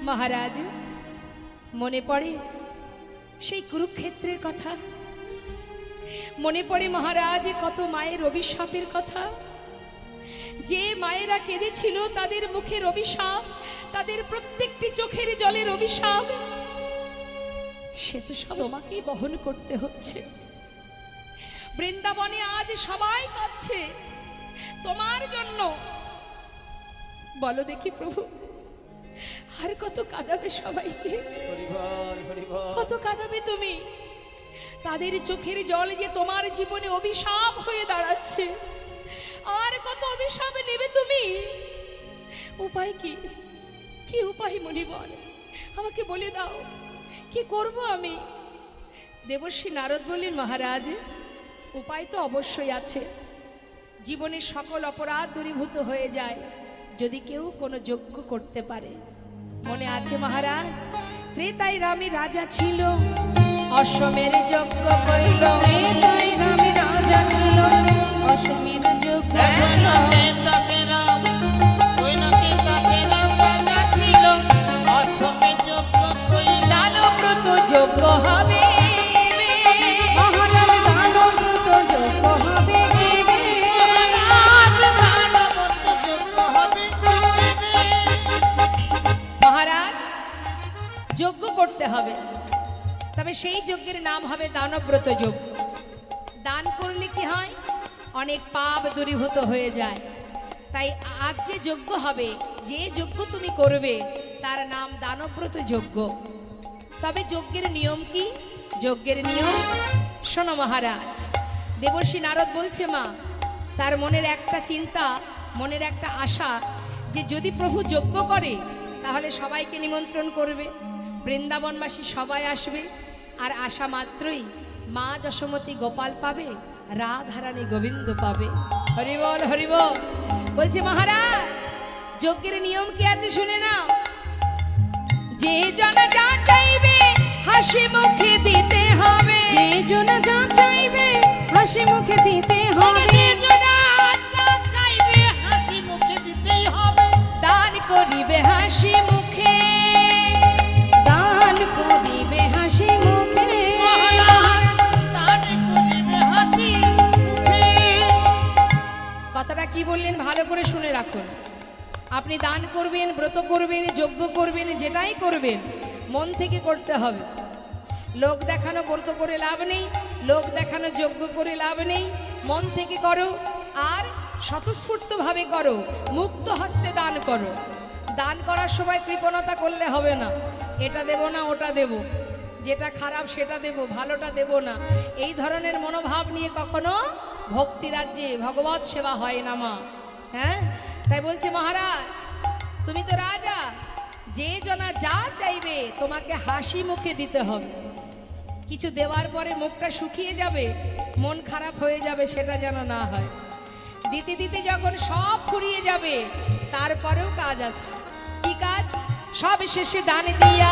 মহারাজ, মনে পড়ে সেই কুরুক্ষেত্রের কথা, মনে পড়ে মহারাজ কত মায়ের অভিশাপের কথা। যে মায়েরা কেঁদেছিল তাদের মুখের অভিশাপ, তাদের প্রত্যেকটি চোখের জলের অভিশাপ, সে তো সব তোমাকেই বহন করতে হচ্ছে। বৃন্দাবনে আজ সবাই কাঁদছে তোমার জন্য। বলো দেখি প্রভু, আর কত কাঁদাবে সবাইকে? কত কাঁদাবে তুমি? তাদের চোখের জল যে তোমার জীবনে অভিশাপ হয়ে দাঁড়াচ্ছে, আর কত অভিশাপ নেবে তুমি? উপায় কি? কি উপায় মণিবর, আমাকে বলে দাও, কি করব আমি? দেবর্ষি নারদ বললেন, মহারাজ, উপায় তো অবশ্যই আছে। জীবনের সকল অপরাধ দূরীভূত হয়ে যায় যদি কেউ কোনো যজ্ঞ করতে পারে। মনে আছে মহারাজ, ত্রেতায় রামে রাজা ছিল, অশ্বমের যজ্ঞ করিল। ত্রেতায় রামে রাজা ছিল, অশ্বমের যজ্ঞ করিল। দানব্রত যজ্ঞ হবে, মহারাজ দানব্রত যজ্ঞ হবে। মহারাজ যজ্ঞ করতে হবে, তবে সেই যজ্ঞের নাম হবে দানব্রত যজ্ঞ। দান করলে কি হয়? অনেক পাপ দূরীভূত হয়ে যায়। তাই আজ যে যজ্ঞ হবে, যে যজ্ঞ তুমি করবে, তার নাম দানব্রত যজ্ঞ। তবে যজ্ঞের নিয়ম কি? যজ্ঞের নিয়ম শোনো মহারাজ। দেবর্ষি নারদ বলছে, মা, তার মনের একটা চিন্তা, মনের একটা আশা, যে যদি প্রভু যজ্ঞ করে তাহলে সবাইকে নিমন্ত্রণ করবে, বৃন্দাবনবাসী সবাই আসবে, আর আসা মাত্রই মা যশোমতী গোপাল পাবে, রাধারানী গোবিন্দ পাবে। হরিবল হরিবল। বলছে মহারাজ, যজ্ঞের নিয়ম কি আছে শুনে নাও। যে জনা যা চাইবে হাসি মুখে দিতে হবে, যে জনা যা চাইবে হাসি মুখে দিতে হবে। দান করিবে হাসি মুখে, দান করিবে হাসি মুখে। কথাটা কি বললেন ভালো করে শুনে রাখুন। আপনি দান করবেন, ব্রত করবেন, যজ্ঞ করবেন, যেটাই করবেন মন থেকে করতে হবে। লোক দেখানো ব্রত করে লাভ নেই, লোক দেখানো যজ্ঞ করে লাভ নেই। মন থেকে করো, আর স্বতঃস্ফূর্তভাবে করো, মুক্ত হস্তে দান করো। দান করার সময় কৃপণতা করলে হবে না, এটা দেব না ওটা দেব, যেটা খারাপ সেটা দেব, ভালোটা দেব না, এই ধরনের মনোভাব নিয়ে কখনো ভক্তি রাজ্যে ভগবত সেবা হয় না মা। হ্যাঁ, তাই বলছে মহারাজ, তুমি তো রাজা, যে জনা যা চাইবে তোমাকে হাসি মুখে দিতে হবে। কিছু দেওয়ার পরে মুখটা শুকিয়ে যাবে, মন খারাপ হয়ে যাবে, সেটা যেন না হয়। দিতে দিতে যখন সব ফুরিয়ে যাবে, তারপরেও কাজ আছে। কি কাজ? সব শেষে দান দিয়া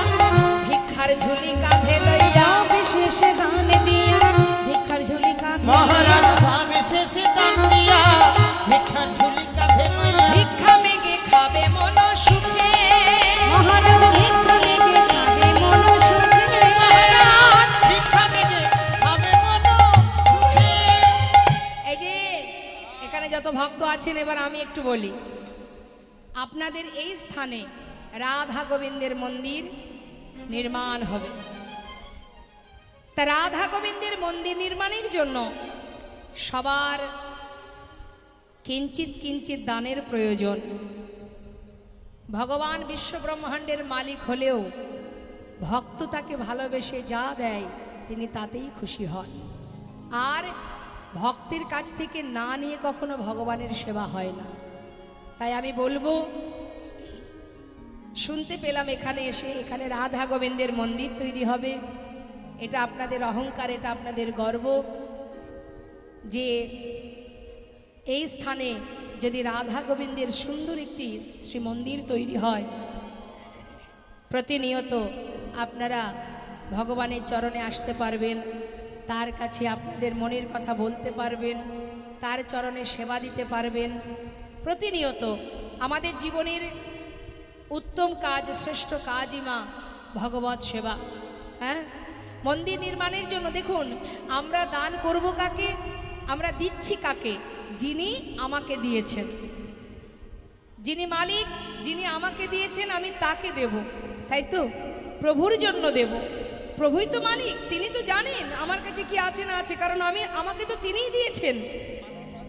ভিক্ষার ঝুলি কাঁধে লইয়া, সব শেষে দান দিয়া ভিক্ষার ঝুলি কাঁধে মহারাজ স্বামী শেষে দান দিয়া ভিক্ষার ঝুলি কাঁধে লইয়া, ভিক্ষা মেগে খাবে মন সুখে। মহারাজ ভিক্ষা লেগে খাবে মন সুখে। মহারাজ ভিক্ষা মেগে খাবে মন সুখে। এই যে এখানে যত ভক্ত আছেন, এবার আমি একটু বলি, আপনাদের এই স্থানে রাধা গোবিন্দের মন্দির নির্মাণ হবে। তা রাধা গোবিন্দের মন্দির নির্মাণের জন্য সবার কিঞ্চিত কিঞ্চিত দানের প্রয়োজন। ভগবান বিশ্বব্রহ্মাণ্ডের মালিক হলেও ভক্ত তাকে ভালোবেসে যা দেয় তিনি তাতেই খুশি হন। আর ভক্তের কাছ থেকে না নিয়ে কখনো ভগবানের সেবা হয় না। তাই আমি বলবো, শুনতে পেলাম এখানে এসে, এখানে রাধা গোবিন্দের মন্দির তৈরি হবে। এটা আপনাদের অহংকার, এটা আপনাদের গর্ব যে এই স্থানে যদি রাধা গোবিন্দের সুন্দর একটি শ্রী মন্দির তৈরি হয়, প্রতিনিয়ত আপনারা ভগবানের চরণে আসতে পারবেন, তার কাছে আপনাদের মনের কথা বলতে পারবেন, তার চরণে সেবা দিতে পারবেন। প্রতিনিয়ত আমাদের জীবনের উত্তম কাজ, শ্রেষ্ঠ কাজই মা ভগবত সেবা। হ্যাঁ, মন্দির নির্মাণের জন্য দেখুন আমরা দান করব কাকে, আমরা দিচ্ছি কাকে? যিনি আমাকে দিয়েছেন, যিনি মালিক, যিনি আমাকে দিয়েছেন আমি তাকে দেব, তাই তো? প্রভুর জন্য দেব। প্রভুই তো মালিক, তিনি তো জানেন আমার কাছে কি আছে না আছে, কারণ আমাকে তো তিনিই দিয়েছেন।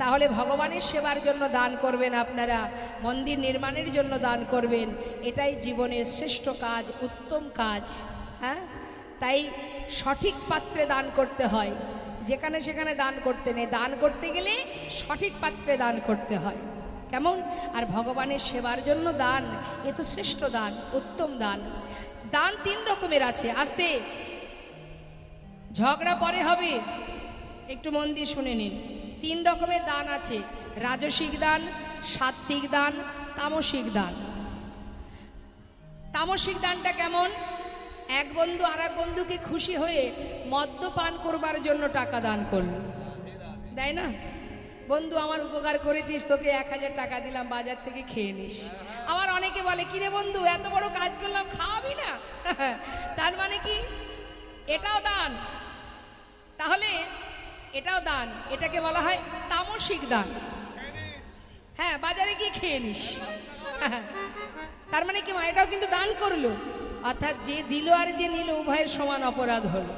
তাহলে ভগবানের সেবার জন্য দান করবেন আপনারা, মন্দির নির্মাণের জন্য দান করবেন, এটাই জীবনের শ্রেষ্ঠ কাজ, উত্তম কাজ। হ্যাঁ, তাই সঠিক পাত্রে দান করতে হয়, যেখানে সেখানে দান করতে নেই। দান করতে গেলে সঠিক পাত্রে দান করতে হয়। কেমন? আর ভগবানের সেবার জন্য দান, এ তো শ্রেষ্ঠ দান, উত্তম দান। দান 3 রকমের আছে। আস্তে, ঝগড়া পরে হবে, একটু মন দিয়ে শুনে নিন। 3 রকমের দান আছে: রাজসিক দান, সাত্ত্বিক দান, তামসিক দান। তামসিক দানটা কেমন? এক বন্ধু আর এক বন্ধুকে খুশি হয়ে মদ্যপান করবার জন্য টাকা দান করল, দেয় না? বন্ধু আমার উপকার করেছিস, তোকে 1000 টাকা দিলাম, বাজার থেকে খেয়ে নিস। আবার অনেকে বলে, কিরে বন্ধু এত বড় কাজ করলাম, খাওয়াবি না? তার মানে কি? এটাও দান। তাহলে এটাও দান, এটাকে বলা হয় তামসিক দান। হ্যাঁ, বাজারে গিয়ে খেয়ে নিস। তার মানে কি মা? এটাও কিন্তু দান করলো, অর্থাৎ যে দিল আর যে নিল উভয়ের সমান অপরাধ হলো।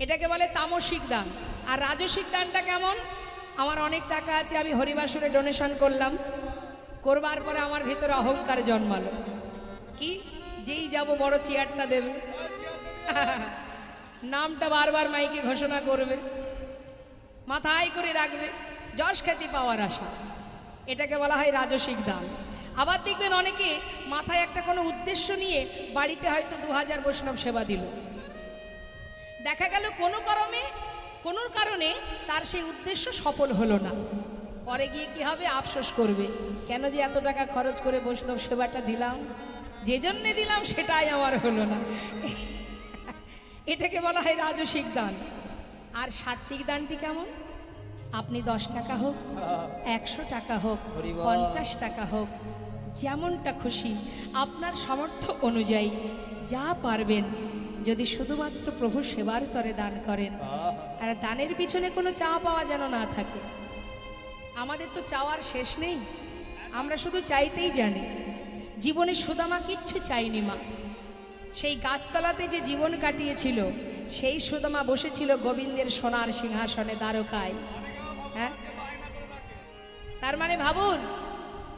এটাকে বলে তামসিক দান। আর রাজসিক দানটা কেমন? আমার অনেক টাকা আছে, আমি হরিবাসরে ডোনেশন করলাম, করবার পরে আমার ভিতরে অহংকার জন্মালো, কি যেই যাব বড় চেয়ারটা দেবে, নামটা বারবার মাইকে ঘোষণা করবে, মাথায় করে রাখবে, যশ খ্যাতি পাওয়ার আশা। এটাকে বলা হয় রাজসিক দান। আবার দেখবেন অনেকে মাথায় একটা কোনো উদ্দেশ্য নিয়ে বাড়িতে হয়তো 2000 বৈষ্ণব সেবা দিল, দেখা গেল কোনো কারণে তার সেই উদ্দেশ্য সফল হলো না। পরে গিয়ে কি হবে? আফসোস করবে, কেন যে এত টাকা খরচ করে বৈষ্ণব সেবাটা দিলাম, যে জন্যে দিলাম সেটাই আমার হলো না। এটাকে বলা হয় রাজসিক দান। আর সাত্ত্বিক দানটি কেমন? আপনি 10 টাকা হোক, 100 টাকা হোক, 50 টাকা হোক, যেমনটা খুশি আপনার সামর্থ্য অনুযায়ী যা পারবেন, যদি শুধুমাত্র প্রভু সেবার তরে দান করেন। আর দানের পিছনে কোনো চাওয়া পাওয়া যেন না থাকে। আমাদের তো চাওয়ার শেষ নেই, আমরা শুধু চাইতেই জানি। জীবনে সুদামা কিচ্ছু চাইনি মা, সেই গাছতলাতে যে জীবন কাটিয়েছিল, সেই সুদামা বসেছিল গোবিন্দের সোনার সিংহাসনে দ্বারকায়। হ্যাঁ, তার মানে ভাবুন,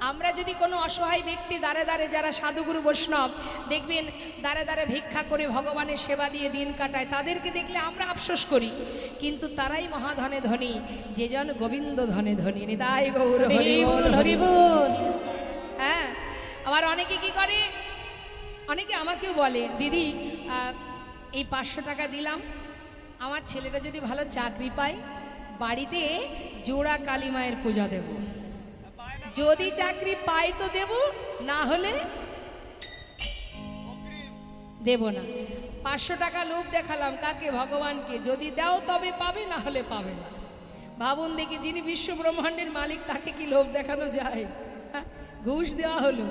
আমরা যদি কোনো অসহায় ব্যক্তি দাঁড়ে দাঁড়ে, যারা সাধুগুরু বৈষ্ণব দেখবেন দাঁড়ে দাঁড়ে ভিক্ষা করে ভগবানের সেবা দিয়ে দিন কাটায়, তাদেরকে দেখলে আমরা আফসোস করি, কিন্তু তারাই মহাধনে ধনী, যে জন গোবিন্দ ধনে ধনী। নিতাই গৌর হরি বল, হরি বল। হ্যাঁ, আবার অনেকে কি করে, অনেকে আমাকেও বলে, দিদি এই 500 টাকা দিলাম, আমার ছেলেটা যদি ভালো চাকরি পায়, বাড়িতে জোড়া কালী মায়ের পূজা দেব, যদি চাকরি পাই তো দেব, না হলে দেব না। 500 টাকা লোভ দেখালাম কাকে? ভগবানকে। যদি দাও তবে পাবে, না হলে পাবে না। ভাবুন দেখি, যিনি বিশ্ব ব্রহ্মাণ্ডের মালিক, তাকে কি লোভ দেখানো যায়? ঘুষ দেওয়া হলো,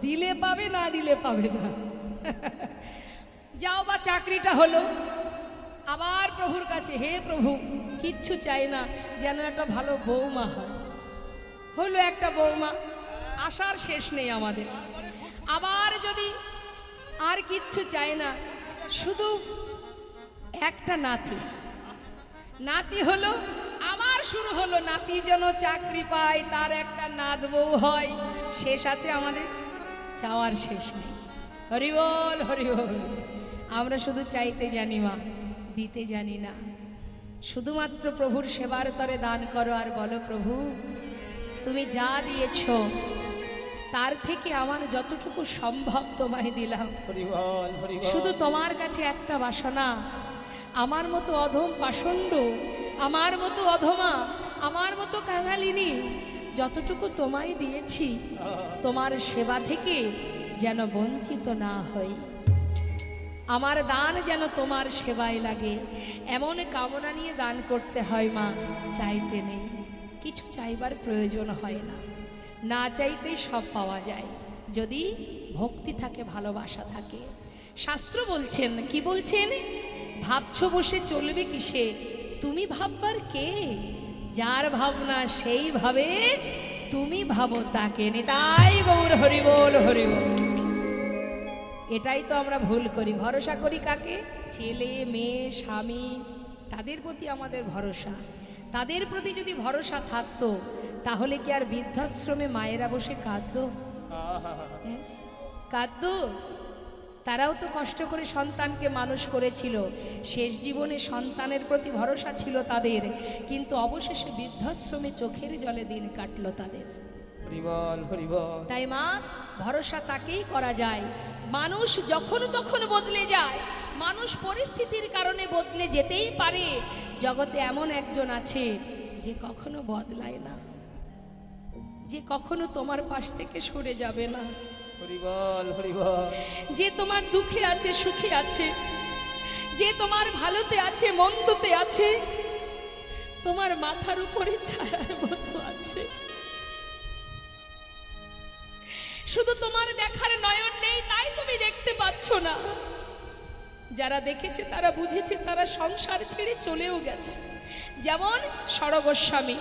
দিলে পাবে, না দিলে পাবে না। যাও বা চাকরিটা হলো, আবার প্রভুর কাছে, হে প্রভু কিচ্ছু চাই না, যেন একটা ভালো বৌমা হয়। হলো একটা বৌমা, আশার শেষ নেই আমাদের। আবার যদি আর কিচ্ছু চাই না, শুধু একটা নাতি হলো, আবার শুরু হলো, নাতি যেন চাকরি পায়, তার একটা নাত বউ হয়। শেষ আছে আমাদের? চাওয়ার শেষ নেই। হরি বল, হরি বল। আমরা শুধু চাইতে জানি মা, দিতে জানি না। শুধুমাত্র প্রভুর সেবার তরে দান করো আর বলো, প্রভু তুমি যা দিয়েছ তার থেকে আমার যতটুকু সম্ভব তোমায় দিলাম। শুধু তোমার কাছে একটা বাসনা, আমার মতো অধম পাষণ্ড, আমার মতো অধমা, আমার মতো কাঙালিনী, যতটুকু তোমায় দিয়েছি, তোমার সেবা থেকে যেন বঞ্চিত না হই। আমার দান যেন তোমার সেবায় লাগে, এমন কামনা নিয়ে দান করতে হয় মা। চাইতে নেই, কিছু চাইবার প্রয়োজন হয় না, না চাইতেই সব পাওয়া যায়। যদি ভক্তি থাকে, ভালোবাসা থাকে। শাস্ত্র বলছেন, কি বলছেন? ভাবছো বসে চলবে কিসে, তুমি ভাববার কে? যার ভাবনা সেই ভাবে, তুমি ভাবো তাকে। নিতাই গৌর হরি বল, হরি বল। এটাই তো আমরা ভুল করি। ভরসা করি কাকে? ছেলে মেয়ে স্বামী, তাদের প্রতি আমাদের ভরসা। তাদের প্রতি যদি ভরসা থাকতো তাহলে কি আর বৃদ্ধাশ্রমে মায়েরা বসে কাঁদতো? কাঁদতো? তারাও তো কষ্ট করে সন্তানকে মানুষ করেছিল। শেষ জীবনে সন্তানের প্রতি ভরসা ছিল তাদের, কিন্তু অবশেষে বৃদ্ধাশ্রমে চোখের জলে দিন কাটলো তাদের। হরিবল হরিবল। তাই মা, ভরসা তাকেই করা যায়। মানুষ যখন তখন বদলে যায়, মানুষ পরিস্থিতির কারণে বদলে যেতেই পারে। জগতে এমন একজন আছে যে কখনো বদলায় না, যে কখনো তোমার পাশ থেকে সরে যাবে না, হরিবল হরিবল। যে তোমার দুঃখে আছে, সুখে আছে, যে তোমার ভালোতে আছে, মন্দতে আছে, তোমার মাথার উপরে ছায়ার মতো আছে। শুধু তোমার দেখার নয়ন নেই, তাই তুমি দেখতে পাচ্ছ না। যারা দেখেছে, তারা বুঝেছে, তারা সংসার ছেড়ে চলেও গেছে। যেমন সরগোস্বামী,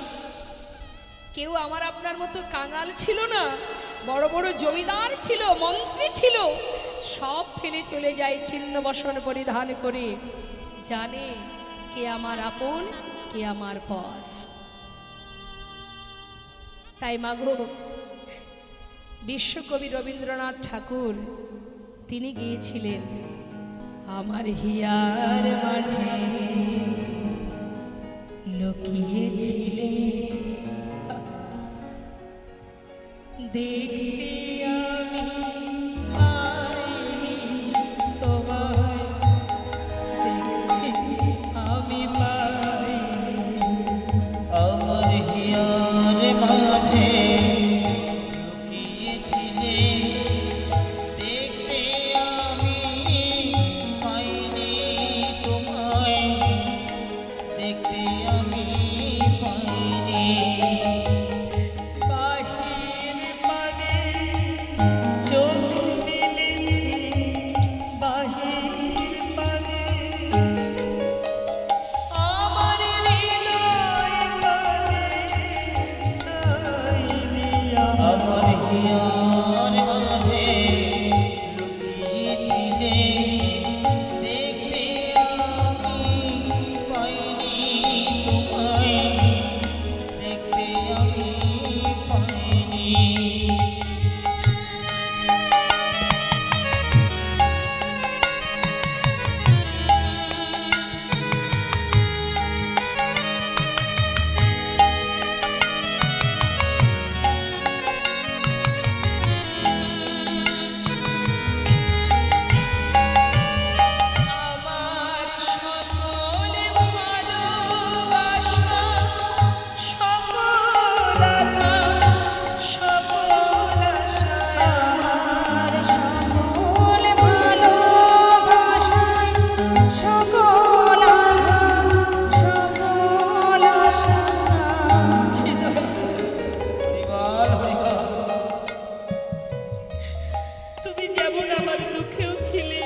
কেউ আমার আপনার মতো কাঙাল ছিল না, বড় বড় জমিদার ছিল, মন্ত্রী ছিল, সব ফেলে চলে যায় ছিন্ন বসন পরিধান করে। জানে কে আমার আপন, কে আমার পর। তাই মাগো, বিশ্বকবি রবীন্দ্রনাথ ঠাকুর তিনি গিয়েছিলেন, আমার হিয়ার মাঝে লুকিয়েছিলে দেখতে আমি পাইনি তোমায়, দেখতে আমি পাইনি। আমার হিয়ার মাঝে লুকিয়েছিলে, দেখতে আমি পাইনি তোমায়, দেখতে আমি পাইনি। বাহির পানে চোখ মেলেছি, বাহির পানে আমার হৃদয় কানে ছাইনি আমার হিয়ার মাঝে লুকিয়েছিলে, দেখতে আমি পাইনি তোমায়, দেখতে আমি পাইনি। আমার সকল ভালোবাসা, সকল আশা, সকল আশা, আমার সকল ভালোবাসায়, সকল আঘাত, সকল আশা। হরিবল হরিবল। তুমি যেমন আমার দুঃখেও ছিলে,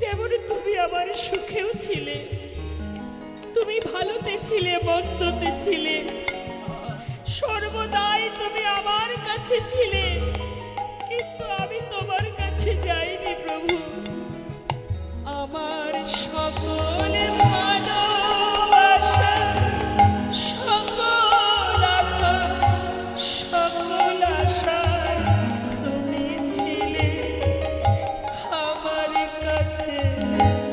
তেমনি তুমি আমার সুখেও ছিলে। তুমি ভালোতে ছিলে, মন্দতে ছিলে, সর্বদাই তুমি আমার কাছে ছিলে। কিন্তু আমি তোমার কাছে যাইনি প্রভু। আমার সকল ভালোবাসা, সকল আঘাত, সকল আশায় তুমি ছিলে আমার কাছে,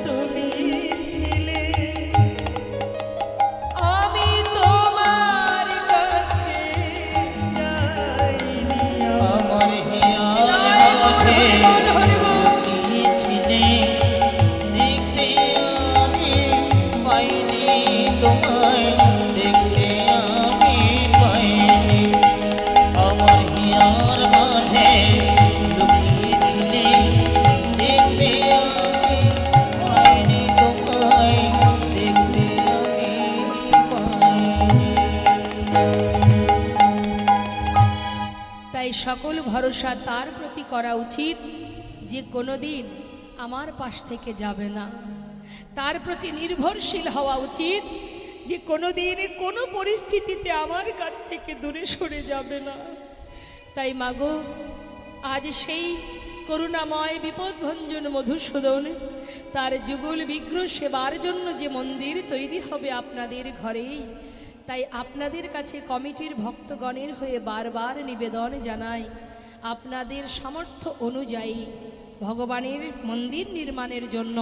তুমি ছিলে। আমি তোমার কাছে যাইনি। আমার সকল ভরসা তার প্রতি করা উচিত যে কোনো দিন আমার পাশ থেকে যাবে না। তার প্রতি নির্ভরশীল হওয়া উচিত যে কোনো দিন কোনো পরিস্থিতিতে আমার কাছ থেকে দূরে সরে যাবে না। তাই মাগো, আজ সেই করুণাময় বিপদভঞ্জন মধুসূদন তার যুগল বিগ্রহ সেবার জন্য যে মন্দির তৈরি হবে আপনাদের ঘরেই, তাই আপনাদের কাছে কমিটির ভক্তগণের হয়ে বারবার নিবেদন জানাই, আপনাদের সামর্থ্য অনুযায়ী ভগবানের মন্দির নির্মাণের জন্য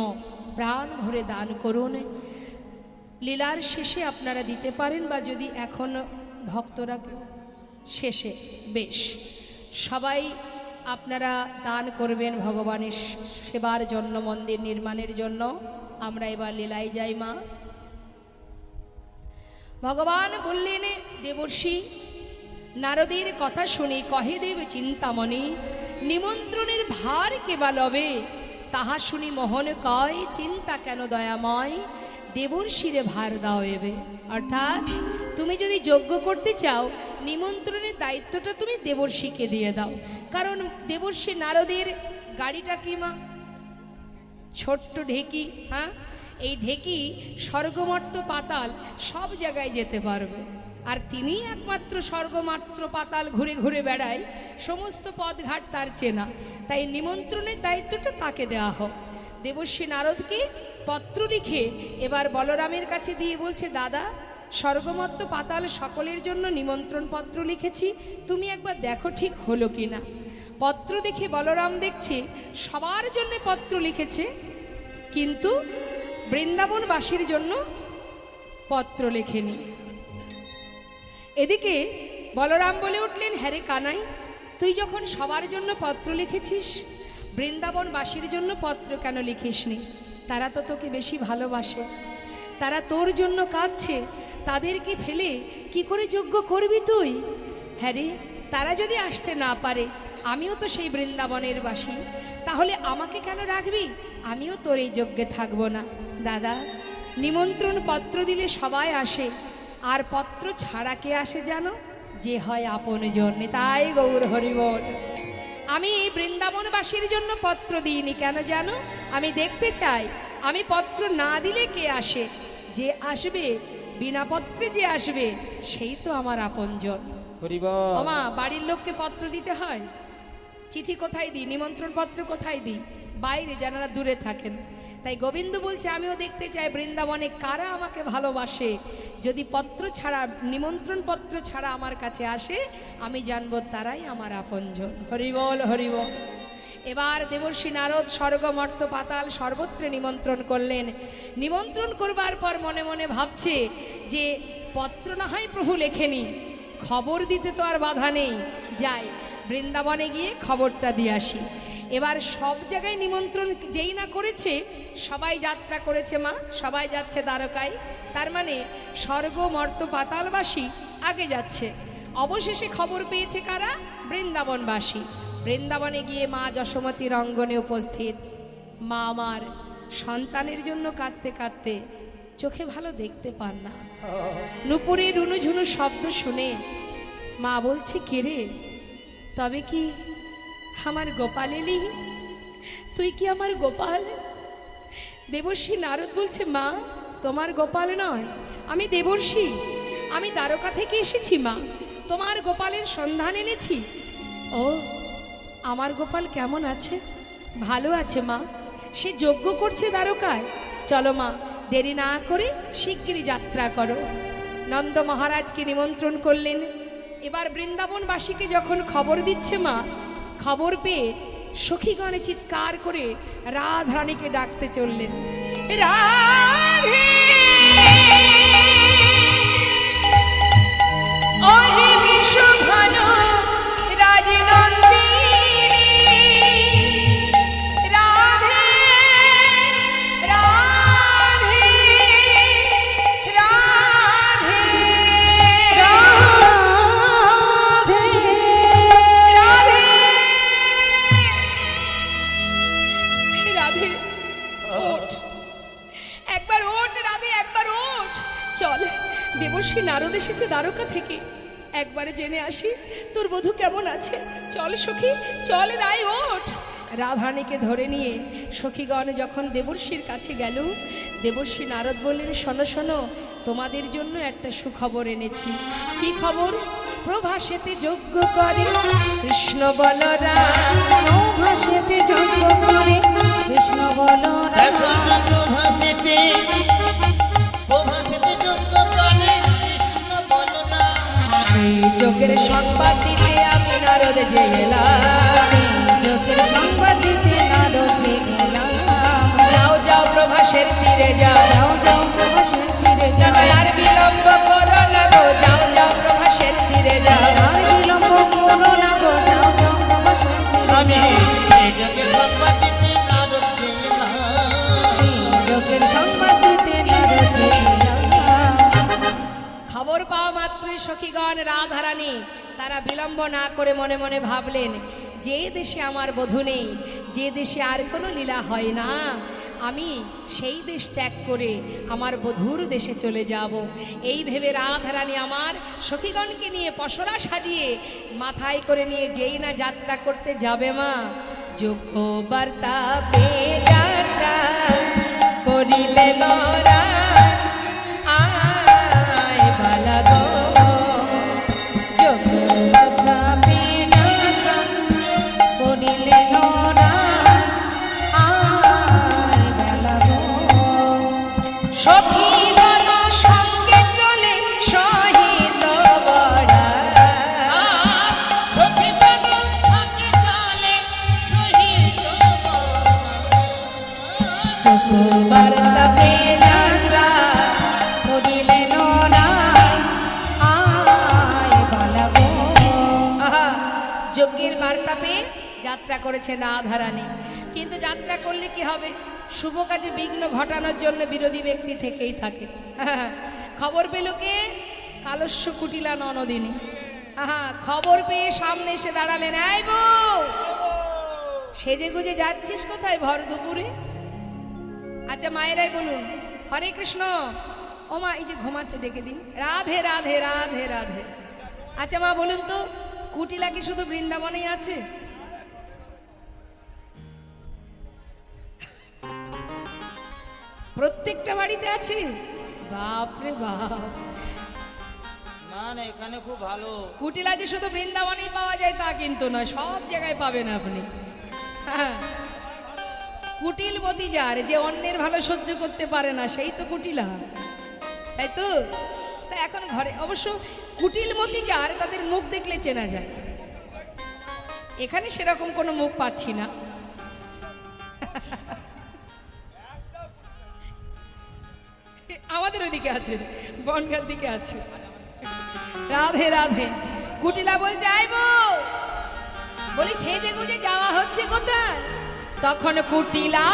প্রাণ ভরে দান করুন। লীলার শেষে আপনারা দিতে পারেন, বা যদি এখন ভক্তরা শেষে, বেশ, সবাই আপনারা দান করবেন ভগবানের সেবার জন্য, মন্দির নির্মাণের জন্য। আমরা এবার লীলায় যাই। মা ভগবান বললেন, দেবর্ষি নারদের কথা শুনি কহে দেব চিন্তামণি, নিমন্ত্রণের ভার কেবা লবে, তাহা শুনি মোহন কয় চিন্তা কেন দয়াময়, দেবর্ষিরে ভার দাও এবে। অর্থাৎ তুমি যদি যজ্ঞ করতে চাও, নিমন্ত্রণের দায়িত্বটা তুমি দেবর্ষিকে দিয়ে দাও। কারণ দেবর্ষি নারদের গাড়িটা কি মা? ছোট্ট ঢেকি। হ্যাঁ, এই ঢেকি স্বর্গমর্ত পাতাল সব জায়গায় যেতে পারবে, আর তিনি একমাত্র স্বর্গমাত্র পাতাল ঘুরে ঘুরে বেড়ায়, সমস্ত পথঘাট তার চেনা। তাই নিমন্ত্রণের দায়িত্বটা তাকে দেওয়া হোক। দেবর্ষি নারদকে পত্র লিখে এবার বলরামের কাছে দিয়ে বলছে, দাদা, স্বর্গমত্ত পাতাল সকলের জন্য নিমন্ত্রণ পত্র লিখেছি, তুমি একবার দেখো ঠিক হলো কি না। পত্র দেখে বলরাম দেখছে সবার জন্য পত্র লিখেছে, কিন্তু বৃন্দাবনবাসীর জন্য পত্র লেখেনি। এদিকে বলরাম বলে উঠলেন, হ্যাঁ রে কানাই, তুই যখন সবার জন্য পত্র লিখেছিস, বৃন্দাবনবাসীর জন্য পত্র কেন লিখিসনি? তারা তো তোকে বেশি ভালোবাসে, তারা তোর জন্য কাঁদছে, তাদেরকে ফেলে কি করে যজ্ঞ করবি তুই? হ্যাঁ রে, তারা যদি আসতে না পারে, আমিও তো সেই বৃন্দাবনের বাসী, তাহলে আমাকে কেন রাখবি? আমিও তোর এই যজ্ঞে থাকবো না। দাদা, নিমন্ত্রণ পত্র দিলে সবাই আসে, আর পত্র ছাড়া কে আসে জানো? যে হয় আপনজন। তাই গৌর হরিবল, আমি এই বৃন্দাবনবাসীর জন্য পত্র দিইনি, কেন জানো? আমি দেখতে চাই আমি পত্র না দিলে কে আসে। যে আসবে, বিনা পত্রে যে আসবে, সেই তো আমার আপনজন। ওমা, বাড়ির লোককে পত্র দিতে হয়, চিঠি কোথায় দিই, নিমন্ত্রণ পত্র কোথায় দিই? বাইরে, যারা দূরে থাকেন। তাই গোবিন্দ বলছে, আমিও দেখতে চাই বৃন্দাবনে কারা আমাকে ভালোবাসে। যদি পত্র ছাড়া, নিমন্ত্রণ পত্র ছাড়া আমার কাছে আসে, আমি জানবো তারাই আমার আপনজন। হরিবল হরিবল। এবার দেবর্ষি নারদ স্বর্গ মর্ত পাতাল সর্বত্র নিমন্ত্রণ করলেন। নিমন্ত্রণ করবার পর মনে মনে ভাবছে যে পত্র না হয় প্রভু লেখেনি, খবর দিতে তো আর বাধা নেই, যাই বৃন্দাবনে গিয়ে খবরটা দিয়ে আসি। এবার সব জায়গায় নিমন্ত্রণ যেই না করেছে, সবাই যাত্রা করেছে মা, সবাই যাচ্ছে দ্বারকায়। তার মানে স্বর্গ মর্ত পাতালবাসী আগে যাচ্ছে। অবশেষে খবর পেয়েছে কারা? বৃন্দাবনবাসী। বৃন্দাবনে গিয়ে মা যশোমতীর অঙ্গনে উপস্থিত। মা আমার সন্তানের জন্য কাঁদতে কাঁদতে চোখে ভালো দেখতে পান না। নুপুরে রুনুঝুনু শব্দ শুনে মা বলছে, কে রে, তবে কি আমার গোপাল এলি? তুই কি আমার গোপাল? দেবর্ষি নারদ বলছে, মা, তোমার গোপাল নয়, আমি দেবর্ষি, আমি দ্বারকা থেকে এসেছি মা, তোমার গোপালের সন্ধান এনেছি। ও, আমার গোপাল কেমন আছে? ভালো আছে মা, সে যজ্ঞ করছে দ্বারকায়। চলো মা, দেরি না করে শিগগিরই যাত্রা করো। নন্দ মহারাজকে নিমন্ত্রণ করলেন। এবার বৃন্দাবনবাসীকে যখন খবর দিচ্ছে মা, খবর পেয়ে সখীগণে চিৎকার করে রাধারানীকে ডাকতে চললেন। রাধে ওহে বিশ্বভান রাজনন্দিনী, রাধে রাধে রাধে রাধে রাধে রাধে, ওঠ, একবার ওঠ রাধে, একবার ওঠ। চল, দেবর্ষি নারদ এসেছে দ্বারকা থেকে, একবারে জেনে আসি তোর বধূ কেমন আছে। চল সখী চল, রায় ওঠ। রাধারানীকে ধরে নিয়ে সখীগণ যখন দেবর্ষির কাছে গেল, দেবর্ষি নারদ বললেন, শোনো শোনো, তোমাদের জন্য একটা সুখবর এনেছি। কি খবর? প্রভাসেতে যজ্ঞ করে কৃষ্ণ বলরাম। প্রভাসেতে যজ্ঞ করে কৃষ্ণ বলরাম। দেখো না প্রভাসেতে যজ্ঞ করে কৃষ্ণ বলরাম। সেই যজ্ঞের সংবাদ দিতে আমি নারদ যে এলাম। যজ্ঞের সংবাদ দিতে নারদ যে এলাম। যাও যাও প্রভাসের তীরে যাও, যাও যাও প্রভাসের তীরে যাও। আর বিলম্ব করো না গো, যাও যাও প্রভাসের তীরে যাও। আর বিলম্ব করো না গো, যাও যাও প্রভাসের তীরে আমি যাও। এই যজ্ঞের সংবাদ দিতে নারদ যে এলাম। যজ্ঞের সংবাদ দিতে নারদ যে এলাম। খবর পাওয়া মাত্রই সখীগণ রাধারানী তারা বিলম্ব না করে মনে মনে ভাবলেন, যে দেশে আমার বধূ নেই, যে দেশে আর কোনো লীলা হয় না, আমি সেই দেশ ত্যাগ করে আমার বধূর দেশে চলে যাব। এই ভেবে রাধারানী আমার সখীগণকে নিয়ে পসরা সাজিয়ে মাথায় করে নিয়ে যেই না যাত্রা করতে যাবে, মা যোগ্য বার্তা পেয়ে যাত্রা করিলে নরা। আয় বালা গো, যজ্ঞ বার্তা পেয়ে যাত্রা করিলে নরা। আয় বেলা গো। সখীগণ সঙ্গে চলে সহিত বড়া। সখীগণ সঙ্গে চলে সহিত বলরাম। যোগ্য বার্তা পেয়ে যাত্রা করিলে নরা। আয় বেলা গো। আহা, যজ্ঞের বার্তা পেয়ে যাত্রা করেছে রাধারানী। কিন্তু যাত্রা করলে কি হবে? শুভ কাজে বিঘ্ন ঘটানোর জন্য বিরোধী ব্যক্তি থেকেই থাকে। খবর পেল কে? কালস্য কুটিলা ননদিনী। খবর পেয়ে সামনে এসে দাঁড়ালেন, এই বউ, সেজে গুজে যাচ্ছিস কোথায় ভর দুপুরে? আচ্ছা মায়েরাই বলুন, হরে কৃষ্ণ। ও মা, এই যে ঘুমাচ্ছে ডেকে দিন। রাধে রাধে রাধে রাধে। আচ্ছা মা বলুন তো, কুটিলা কি শুধু বৃন্দাবনেই আছে? প্রত্যেকটা বাড়িতে আছে? বাপরে বাপ। না না, এখানে খুব ভালো। কুটিলা যে শুধু বৃন্দাবনেই পাওয়া যায় তা কিন্তু না, সব জায়গায় পাবেন আপনি। হ্যাঁ, কুটিলমতি যার, যে অন্যের ভালো সহ্য করতে পারে না, সেই তো কুটিলা, তাই তো? তা এখন ঘরে অবশ্য কুটিলমতি যার, তাদের মুখ দেখলে চেনা যায়। এখানে সেরকম কোনো মুখ পাচ্ছি না। আমাদের ওইদিকে আছে, বনগার দিকে আছে। রাধে রাধে। কুটিলা বলছে, আইব, বলি সেজে গুজে যাওয়া হচ্ছে কোথায়? তখন কুটিলা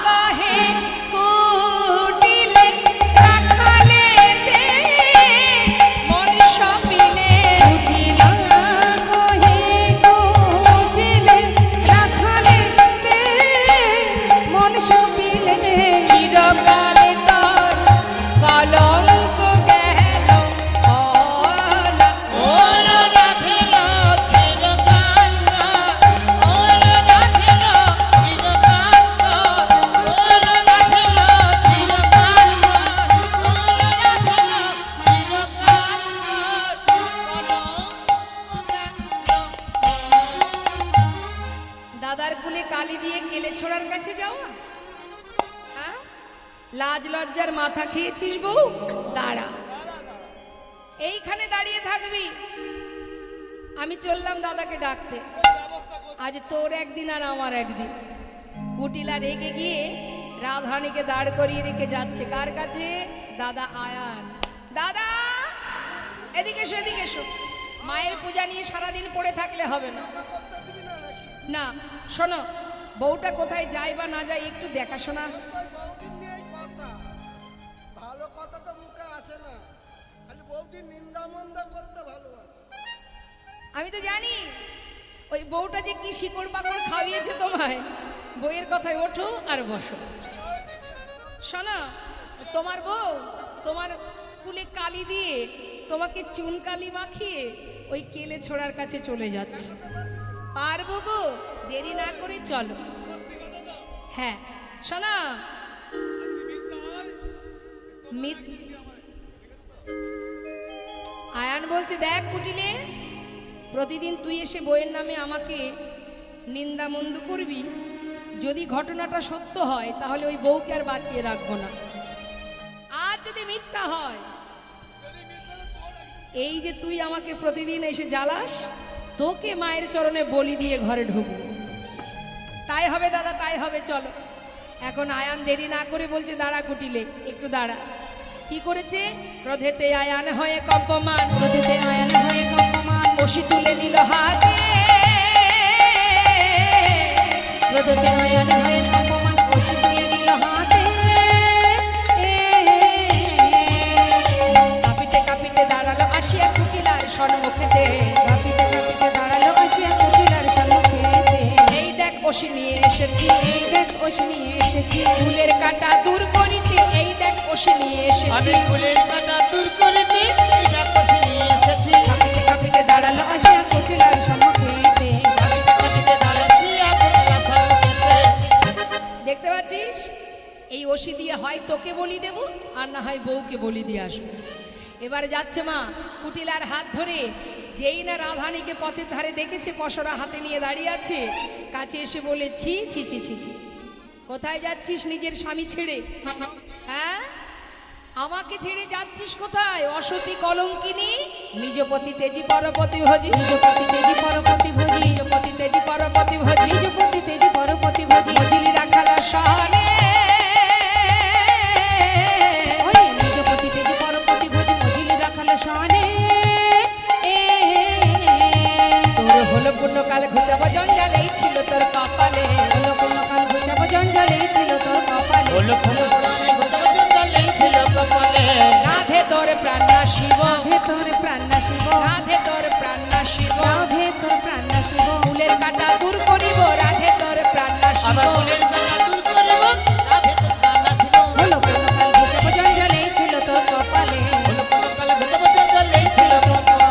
কহে, কুটিলে রাখালে দে মন সপিলে। কুটিলা কহে, কুটিলে রাখালে দে মন সপিলে। চিরকালে তোর কলঙ্ক গেল অলা। ওলো রাধেল চিরকাল কার, ওলো রাধেল চিরকাল কার, ওলো রাধেল চিরকাল কার, ওলো রাধেল চিরকাল কার। দাদার কুলে কালি দিয়ে কেলে ছোড়ার কাছে যাওয়া? হ্যাঁ, লাজ লজ্জার মাথা খেয়েছিস বউ? দাঁড়া, এইখানে দাঁড়িয়ে থাকবি। আমি চললাম দাদাকে ডাকতে। আজ তোর একদিন আর আমার একদিন। কুটিলা রেগে গিয়ে রাধারানীকে দাঁড় করিয়ে রেখে যাচ্ছে কার কাছে? দাদা আয়ান। দাদা এদিকে এসো, এদিকে এসো। মায়ের পূজা নিয়ে সারাদিন পড়ে থাকলে হবে না। না শোনো, বউটা কোথায় যায় বা না যায় একটু দেখাশোনা। বৌদির নিয়েই কথা, ভালো কথা তো মুখে আসে না, খালি বৌদির নিন্দা মন্দা করতে ভালোবাসে। আমি তো জানি ওই বউটা যে কি শিকড় বাকড় খাইয়েছে তোমায়। বইয়ের কথায় ওঠো আর বসো। শোনো, তোমার বউ তোমার কুলে কালি দিয়ে তোমাকে চুনকালি মাখিয়ে ওই কেলে ছোড়ার কাছে চলে যাচ্ছে। পারবো গো, দেরি না করে চলো। হ্যাঁ শোনা, আয়ান বলছে, দেখ কুটিলে, প্রতিদিন তুই এসে বইয়ের নামে আমাকে নিন্দা মন্দ করবি। যদি ঘটনাটা সত্য হয় তাহলে ওই বউকে আর বাঁচিয়ে রাখবো না। আর যদি মিথ্যা হয়, এই যে তুই আমাকে প্রতিদিন এসে জ্বালাস, তোকে মায়ের চরণে বলি দিয়ে ঘরে ঢুকবো। তাই হবে দাদা, তাই হবে, চলো। এখন আয়ান দেরি না করে বলছে, দাঁড়া কুটিলে, একটু দাঁড়া। কি করেছে? ক্রোধেতে আয়ান হয়ে কম্পমান, ক্রোধেতে আয়ান হয়ে কম্পমান, বসি তুলে নিল হাতে। ক্রোধেতে আয়ান হয়ে কম্পমান, বসি তুলে নিল হাতে। কাঁপিতে কাঁপিতে দাঁড়ালো আসিয়া কুটিলার সম্মুখেতে, কাঁপিতে কাঁপিতে দাঁড়ালো আসিয়া কুটিলার সম্মুখেতে। এই দেখ ওষি নিয়ে এসেছি, এই দেখ ওষি নিয়ে এসেছি, ফুলের কাঁটা দূর করিতে। এই দেখ ওষি নিয়ে এসেছি, আমি ফুলের কাঁটা দূর করিতে এই দেখো নিয়ে এসেছি। কাঁপিতে কাঁপিতে দাঁড়ালো আসিয়া কুটিলার সম্মুখেতে। কাঁপিতে দাঁড়াচ্ছি এখন রাখার কাছে। দেখতে পাচ্ছিস? এই ওষি দিয়ে হয় তোকে বলি দেব, আর না হয় বউকে বলি দিয়ে আসবো। এবার যাচ্ছে মা কুটিলার হাত ধরে। যেই না রাধানীকে পথের ধারে দেখেছে পসরা হাতে নিয়ে দাঁড়িয়ে আছে, কাছে এসে বলে, ছি ছি ছি ছি ছি, কোথায় যাচ্ছিস নিজের স্বামী ছেড়ে? হ্যাঁ, আমাকে ছেড়ে যাচ্ছিস কোথায়? অসতী কলঙ্কিনী, নিজপতি তেজি পরপতি ভোজি, নিজপতি তেজি পরপতি ভোজি, নিজপতি তেজি পরপতি ভোজি, নিজপতি তেজি পরপতি ভোজি। মজিলি রাখালা সহনে, ওই নিজপতি তেজি পরপতি ভোজি, মজিলি রাখালো সনে। তোর হলো পুণ্যকাল ঘুচাবো জঞ্জালেই ছিল তোর কপালে, হলো পূর্ণকাল ঘুচাবো জঞ্জালেই ছিল তোর কপালে। হলো ফুলের কাঁটা জঞ্জালেই ছিল কপালে। রাধে তোর প্রাণনা শিব, রাধে তোর প্রাণনা শিব, রাধে তোর প্রাণনা শিব, রাধে তোর প্রাণনা শিব। ফুলের কাঁটা দূর করিব, রাধে তোর প্রাণনা শিব। আবার ফুলের কাঁটা দূর করিব, রাধে তোর প্রাণনা ছিল। হলো পূর্ণকাল ঘুচাবো জঞ্জালেই ছিল তোর কপালে। হলো ফুলের কাঁটা জঞ্জালেই ছিল কপালে।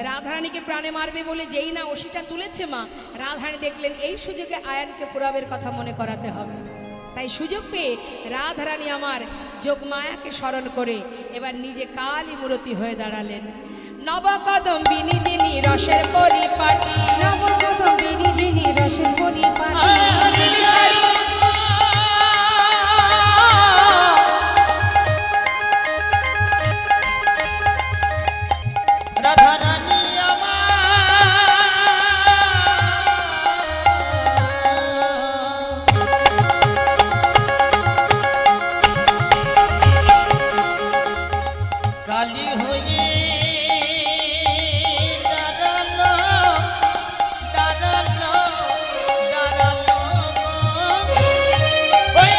রাধারানীকে প্রাণে মারবে বলে যেই না ওষিটা তুলেছে মা, রাধারানী দেখলেন এই সুযোগে আয়ানকে পুরাবের কথা মনে করাতে হবে। তাই সুযোগ পেয়ে রাধারানী আমার যোগমায়াকে স্মরণ করে এবার নিজে কালী মূরতি হয়ে দাঁড়ালেন। নবকদম্বিনী যিনি রসের পরিপাটি, নবকদম্বিনী যিনি রসের পরিপাটি, নীল শাড়ি রাধারানী আমার কালী হয়ে দাঁড়ালো, দাঁড়ালো, দাঁড়ালো গো। ওই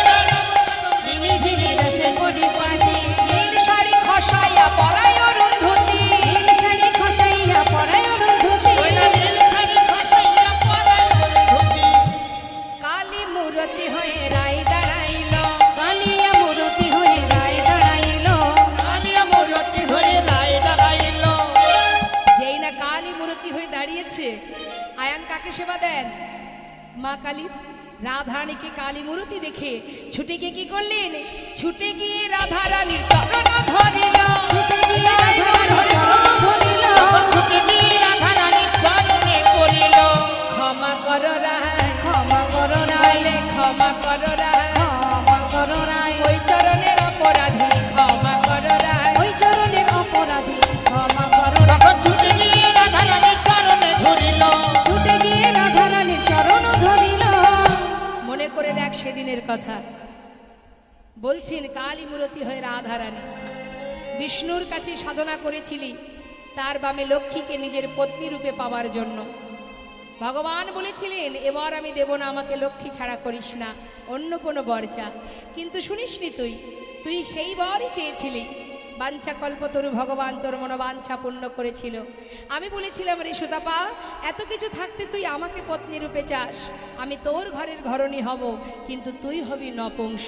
যিনি যিনি রসের পরিপাটি, নীল শাড়ি খসাইয়া পরায় অরুন্ধতী, নীল শাড়ি খসাইয়া পরায় অরুন্ধতী। ওই নীল শাড়ি খসাইয়া পরায় অরুন্ধতী। কালী মূরতি হয়ে রায় দাঁড়াইল, কালিয়া মূরতি হয়ে রায় দাঁড়াইল। কালিয়া মূরতি হয়ে রায় দাঁড়াইল। যেই না কালী মূরতি হয়ে দাঁড়িয়েছে, আয়ান কাকে সেবা দেন? মা কালীর। রাধারানীকে কালী মূরতি দেখে ছুটে গিয়ে কি করলেন? ছুটে গিয়ে রাধারানীর চরণ ধরিল, ছুটে গিয়ে রাধারানীর চরণ ধরিল। ছুটে গিয়ে রাধারানীর চরণে পড়িল। ক্ষমা করো রায়, ক্ষমা করো রায়, বলে ক্ষমা করো রায়, ক্ষমা করো রায়। ওই চরণের অপরাধী ক্ষমা করো রায়। ওই চরণের অপরাধী ক্ষমা করো রায়। তখন ছুটে গিয়ে রাধারানীর চরণে ধরিল। ছুটে গিয়ে রাধারানীর চরণ ধরিল। মনে করে দেখ সেদিনের কথা। বলছেন কালী মূরতি হয়ে রাধারানী বিষ্ণুর কাছে সাধনা করেছিলি তার বামে লক্ষ্মীকে নিজের পত্নী রূপে পাওয়ার জন্য। ভগবান বলেছিলেন, এবার আমি দেব না, আমাকে লক্ষ্মী ছাড়া করিস না, অন্য কোনো বর চা। কিন্তু শুনিসনি তুই সেই বরই চেয়েছিলি। বাঞ্ছা কল্পতরু ভগবান তোর মনোবাঞ্ছা পূর্ণ করেছিল। আমি বলেছিলাম, রে সুতাপা, এত কিছু থাকতে তুই আমাকে পত্নী রূপে চাস, আমি তোর ঘরের ঘরণী হব, কিন্তু তুই হবি নপুংস।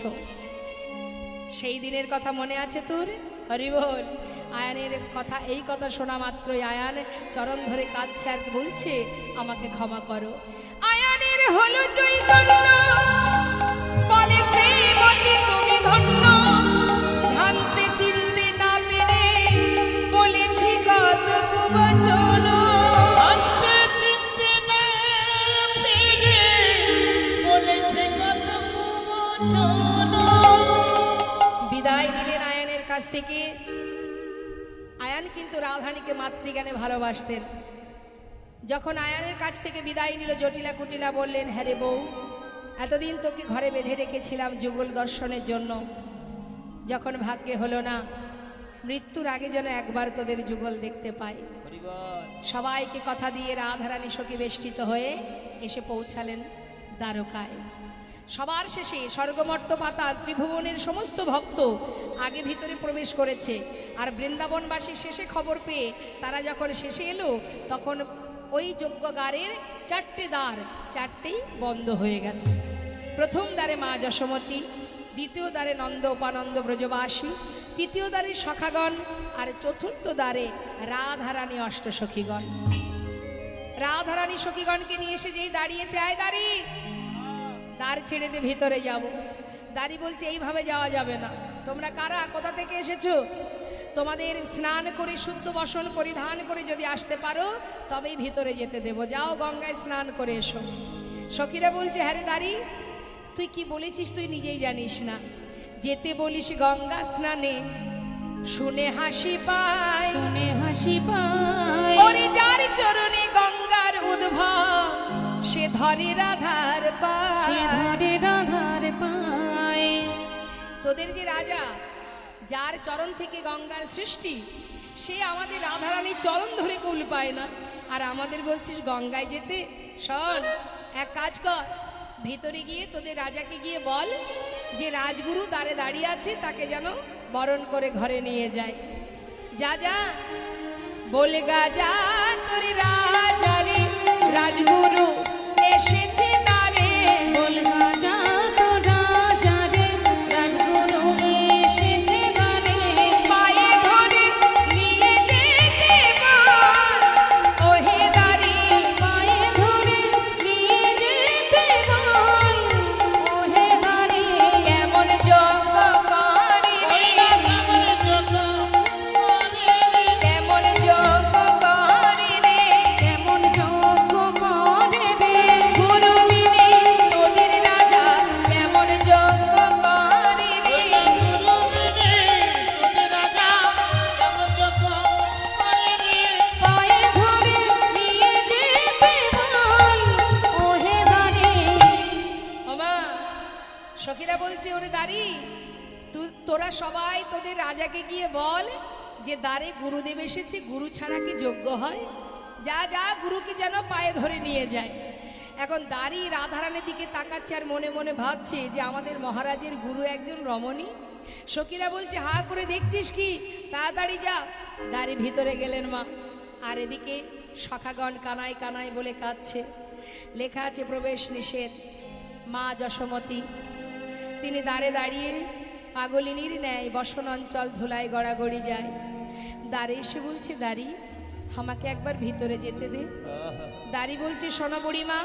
সেই দিনের কথা মনে আছে তোর? হরি বল। আয়ানের কথা, এই কথা শোনা মাত্রই আয়ান চরণ ধরে কাঁদছে আর বলছে, আমাকে ক্ষমা করো। আয়ানের হলো চৈতন্য, বলে শ্রীমতী তুমি ধন্য, ভ্রান্তে চিনতে না পেরে বলেছি কত কুবচন। আন্তে চিনতে না পেরে বলেছে কত কুবচন। বিদায় নিলেন আয়ানের কাছ থেকে। আয়ান কিন্তু রাধারানীকে মাতৃজ্ঞানে ভালোবাসতেন। যখন আয়ানের কাছ থেকে বিদায় নিল, জটিলা কুটিলা বললেন, হ্যাঁ রে বউ, এতদিন তোকে ঘরে বেঁধে রেখেছিলাম যুগল দর্শনের জন্য, যখন ভাগ্যে হলো না, মৃত্যুর আগে যেন একবার তোদের যুগল দেখতে পাই। সবাইকে কথা দিয়ে রাধারানী সখী বেষ্টিত হয়ে এসে পৌঁছালেন দ্বারকায়। সবার শেষে স্বর্গমর্ত পাতাল ত্রিভুবনের সমস্ত ভক্ত আগে ভিতরে প্রবেশ করেছে, আর বৃন্দাবনবাসী শেষে খবর পেয়ে তারা যখন শেষে এলো, তখন ওই যজ্ঞগারের 4টে দ্বার 4টেই বন্ধ হয়ে গেছে। প্রথম দ্বারে মা যশোমতী, দ্বিতীয় দ্বারে নন্দ উপানন্দ ব্রজবাসী, তৃতীয় দ্বারে সখাগণ, আর চতুর্থ দ্বারে রাধারানী অষ্টসখীগণ। রাধারানী সখীগণকে নিয়ে এসে যেই দাঁড়িয়েছে, আয় দাঁড়ি, দ্বার ছেড়ে দিয়ে ভিতরে যাব। দাঁড়ি বলছে, এইভাবে যাওয়া যাবে না। তোমরা কারা, কোথা থেকে এসেছো? তোমাদের স্নান করে শুদ্ধ বসন পরিধান করে যদি আসতে পারো তবেই ভিতরে যেতে দেব। যাও গঙ্গায় স্নান করে এসো। সখীরা বলছে, হ্যাঁ রে দাঁড়ি, তুই কি বলেছিস তুই নিজেই জানিস না। যেতে বলিস গঙ্গা স্নানে, শুনে হাসি পায়, শুনে হাসি পায়, ওরে যার চরণে গঙ্গার উদ্ভব, সে ধরে রাধার সে পায়। ধরে রাধার পায়। তোদের যে রাজা, যার চরণ থেকে গঙ্গার সৃষ্টি, সে আমাদের রাধারানীর চরণ ধরে কুল পায় না, আর আমাদের বলছিস গঙ্গায় যেতে। শোন, এক কাজ কর, ভিতরে গিয়ে তোদের রাজাকে গিয়ে বল যে রাজগুরু দ্বারে দাঁড়িয়ে আছে, তাকে যেন বরণ করে ঘরে নিয়ে যায়। যা যা, বলে গা যা, তোর রাজারে রাজগুরু এসেছে দ্বারে। বলগা যা তো রাজা রে, রাজগুরু এসেছে দ্বারে। পায়ে ধরে নিয়ে যেতে বল, ওহে দাঁড়ি। পায়ে ধরে নিয়ে যেতে বল, ওহে দ্বারে। কেমন যোগ্য করিনি, কেমন যোগ্য করিনি, কেমন যোগ্য করিনি, কেমন যোগ্য করে রে, গুরু বিনি তোদের রাজা কেমন যোগ্য করিনি। গুরু বিনে তোদের রাজা কেমন যোগ্য করিনি। পায়ে ধরে নিয়ে যেতে বল, ওহে দ্বারে। ওমা, সখীরা বলছে, ওরে দাঁড়ি, তোরা সবাই তোদের রাজাকে গিয়ে বল যে দ্বারে গুরুদেব এসেছে, গুরু ছাড়া কি যোগ্য হয়? যা যা, গুরুকে যেন পায়ে ধরে নিয়ে যায়। এখন দাঁড়ি রাধারানীর দিকে তাকাচ্ছে আর মনে মনে ভাবছে যে আমাদের মহারাজের গুরু একজন রমণী। সখীরা বলছে, হা করে দেখছিস কি, তাড়াতাড়ি যা। দাঁড়ি ভিতরে গেলেন মা, আর এদিকে সখাগণ কানায় কানায় বলে কাঁদছে। লেখা আছে প্রবেশ নিষেধ। মা যশোমতী তিনি দ্বারে দাঁড়িয়ে পাগলিনীর ন্যায় বসন অঞ্চল ধুলায় গড়াগড়ি যায়। দ্বারে এসে বলছে, দাঁড়ি, আমাকে একবার ভিতরে যেতে দে। দাঁড়ি বলছে, শোনো বুড়িমা,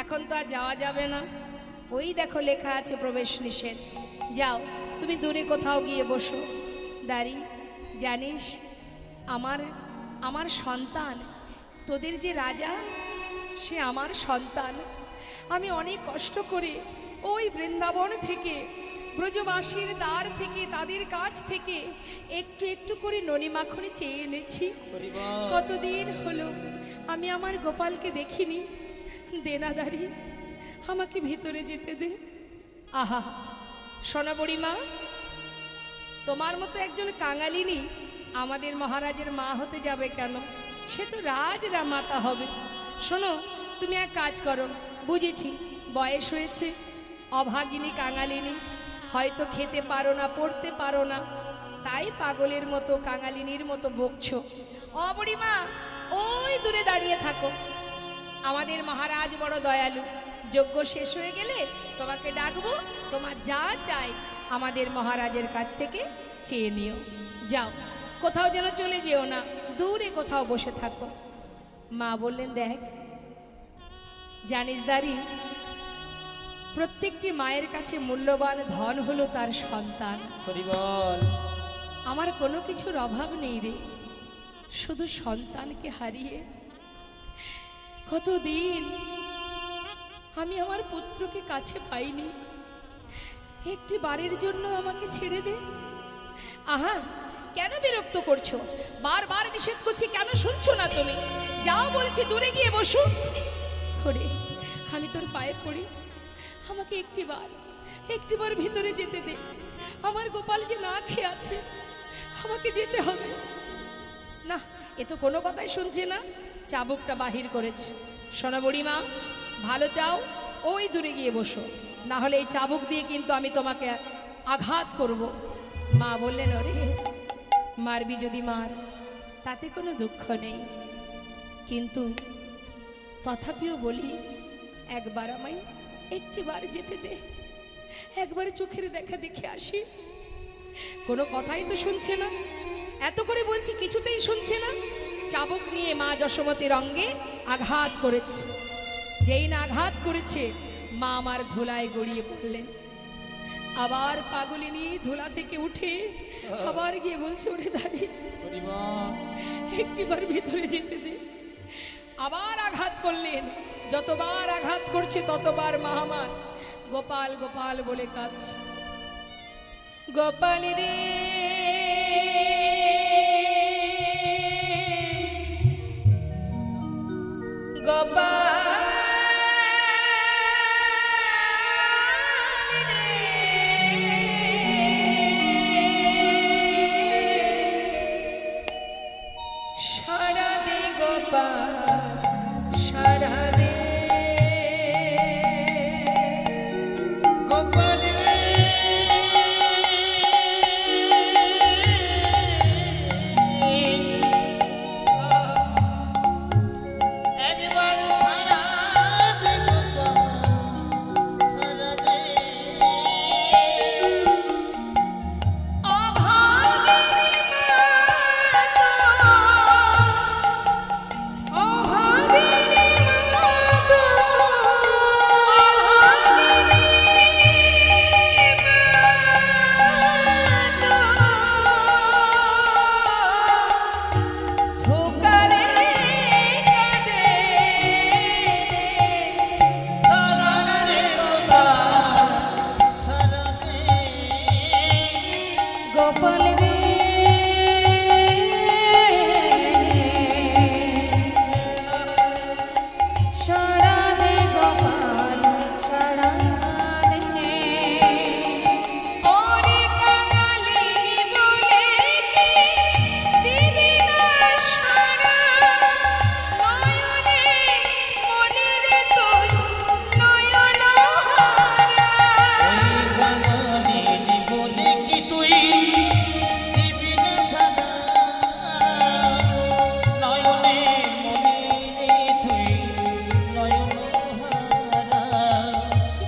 এখন তো আর যাওয়া যাবে না, ওই দেখো লেখা আছে প্রবেশ নিষেধ, যাও তুমি দূরে কোথাও গিয়ে বসো। দাঁড়ি, জানিস আমার আমার সন্তান, তোদের যে রাজা, সে আমার সন্তান। আমি অনেক কষ্ট করে ওই বৃন্দাবন থেকে, ব্রজবাসীর দ্বার থেকে, তাদের কাছ থেকে একটু একটু করে ননি মাখনে চেয়ে এনেছি। কতদিন হলো আমি আমার গোপালকে দেখিনি। দেনাদারি, আমাকে ভিতরে যেতে দে। আহা, সোনা বুড়িমা, তোমার মতো একজন কাঙালিনী আমাদের মহারাজের মা হতে যাবে কেন? সে তো মাতা হবে। শোনো, তুমি এক কাজ করো, বুঝেছি বয়স হয়েছে, অভাগিনী কাঙালিনী, হয়তো খেতে পারো না, পড়তে পারো না, তাই পাগলের মতো কাঙালিনীর মতো বকছো। ও বুড়িমা, ওই দূরে দাঁড়িয়ে থাকো। আমাদের মহারাজ বড় দয়ালু, যজ্ঞ শেষ হয়ে গেলে তোমাকে ডাকবো, তোমার যা চাই আমাদের মহারাজের কাছ থেকে চেয়ে নিও। যাও। কোথাও যেন চলে যেও না, দূরে কোথাও বসে থাকো। মা বললেন, দেখ জানিস দারি, প্রত্যেকটি মায়ের কাছে মূল্যবান ধন হলো তার সন্তান। হরি বল। আমার কোনো কিছুর অভাব নেই রে, শুধু সন্তানকে হারিয়ে কতদিন আমি আমার পুত্রকে কাছে পাইনি। একটি বারের জন্য আমাকে ছেড়ে দে। আহা, কেন বিরক্ত করছো? বারবার নিষেধ করছি, কেন শুনছো না তুমি? যাও বলছি, দূরে গিয়ে বসো। ওরে, আমি তোর পায়ে পড়ি, আমাকে একটিবার ভিতরে যেতে দে। আমার গোপাল যে না খেয়ে আছে, আমাকে যেতে হবে। না, এ তো কোনো কথাই শুনছে না, চাবুকটা বাহির করেছে। শোনো বুড়িমা, ভালো চাও ওই দূরে গিয়ে বসো, না হলে এই চাবুক দিয়ে কিন্তু আমি তোমাকে আঘাত করব। মা বললেন, ওরে মারবি যদি মার, তাতে কোনো দুঃখ নেই, কিন্তু তথাপিও বলি একবার আমায় একটিবার যেতে দে, একবার চোখের দেখা দেখে আসি। কোনো কথাই তো শুনছে না, এত করে বলছি কিছুতেই শুনছে না। চাবুক নিয়ে মা যশোমতীর অঙ্গে আঘাত করেছে। যেই না আঘাত করেছে, মা আমার ধুলায় গড়িয়ে পড়লেন। আবার পাগলিনী ধুলা থেকে উঠে আবার গিয়ে বলছে, ওরে দাঁড়িয়ে হরি বল। একটিবার ভিতরে যেতে দে। আবার আঘাত করলেন, যতবার আঘাত করছে ততবার মা আমার গোপাল গোপাল বলে কাঁদছে। গোপাল রে গোপাল সারা দে গোপাল, সারা দে গোপাল রে একবার সারা দে গোপাল, সারা দে। অভাগিনী মা তো, অভাগিনী মা তো, অভাগিনী মা তো, ধোকারে কাঁদে সারা দে গোপাল, সারা দে। গোপাল রে সারা দে গোপাল, সারা দে। ওরে কাঙালিনী বলে কি দিবি না সারা, নয়নে মনিরে তোর নয়ন হারা। ওই কাঙালিনী বলে কি তুই দিবি না সাদা, নয়নে মনিরে তুই নয়ন হারা।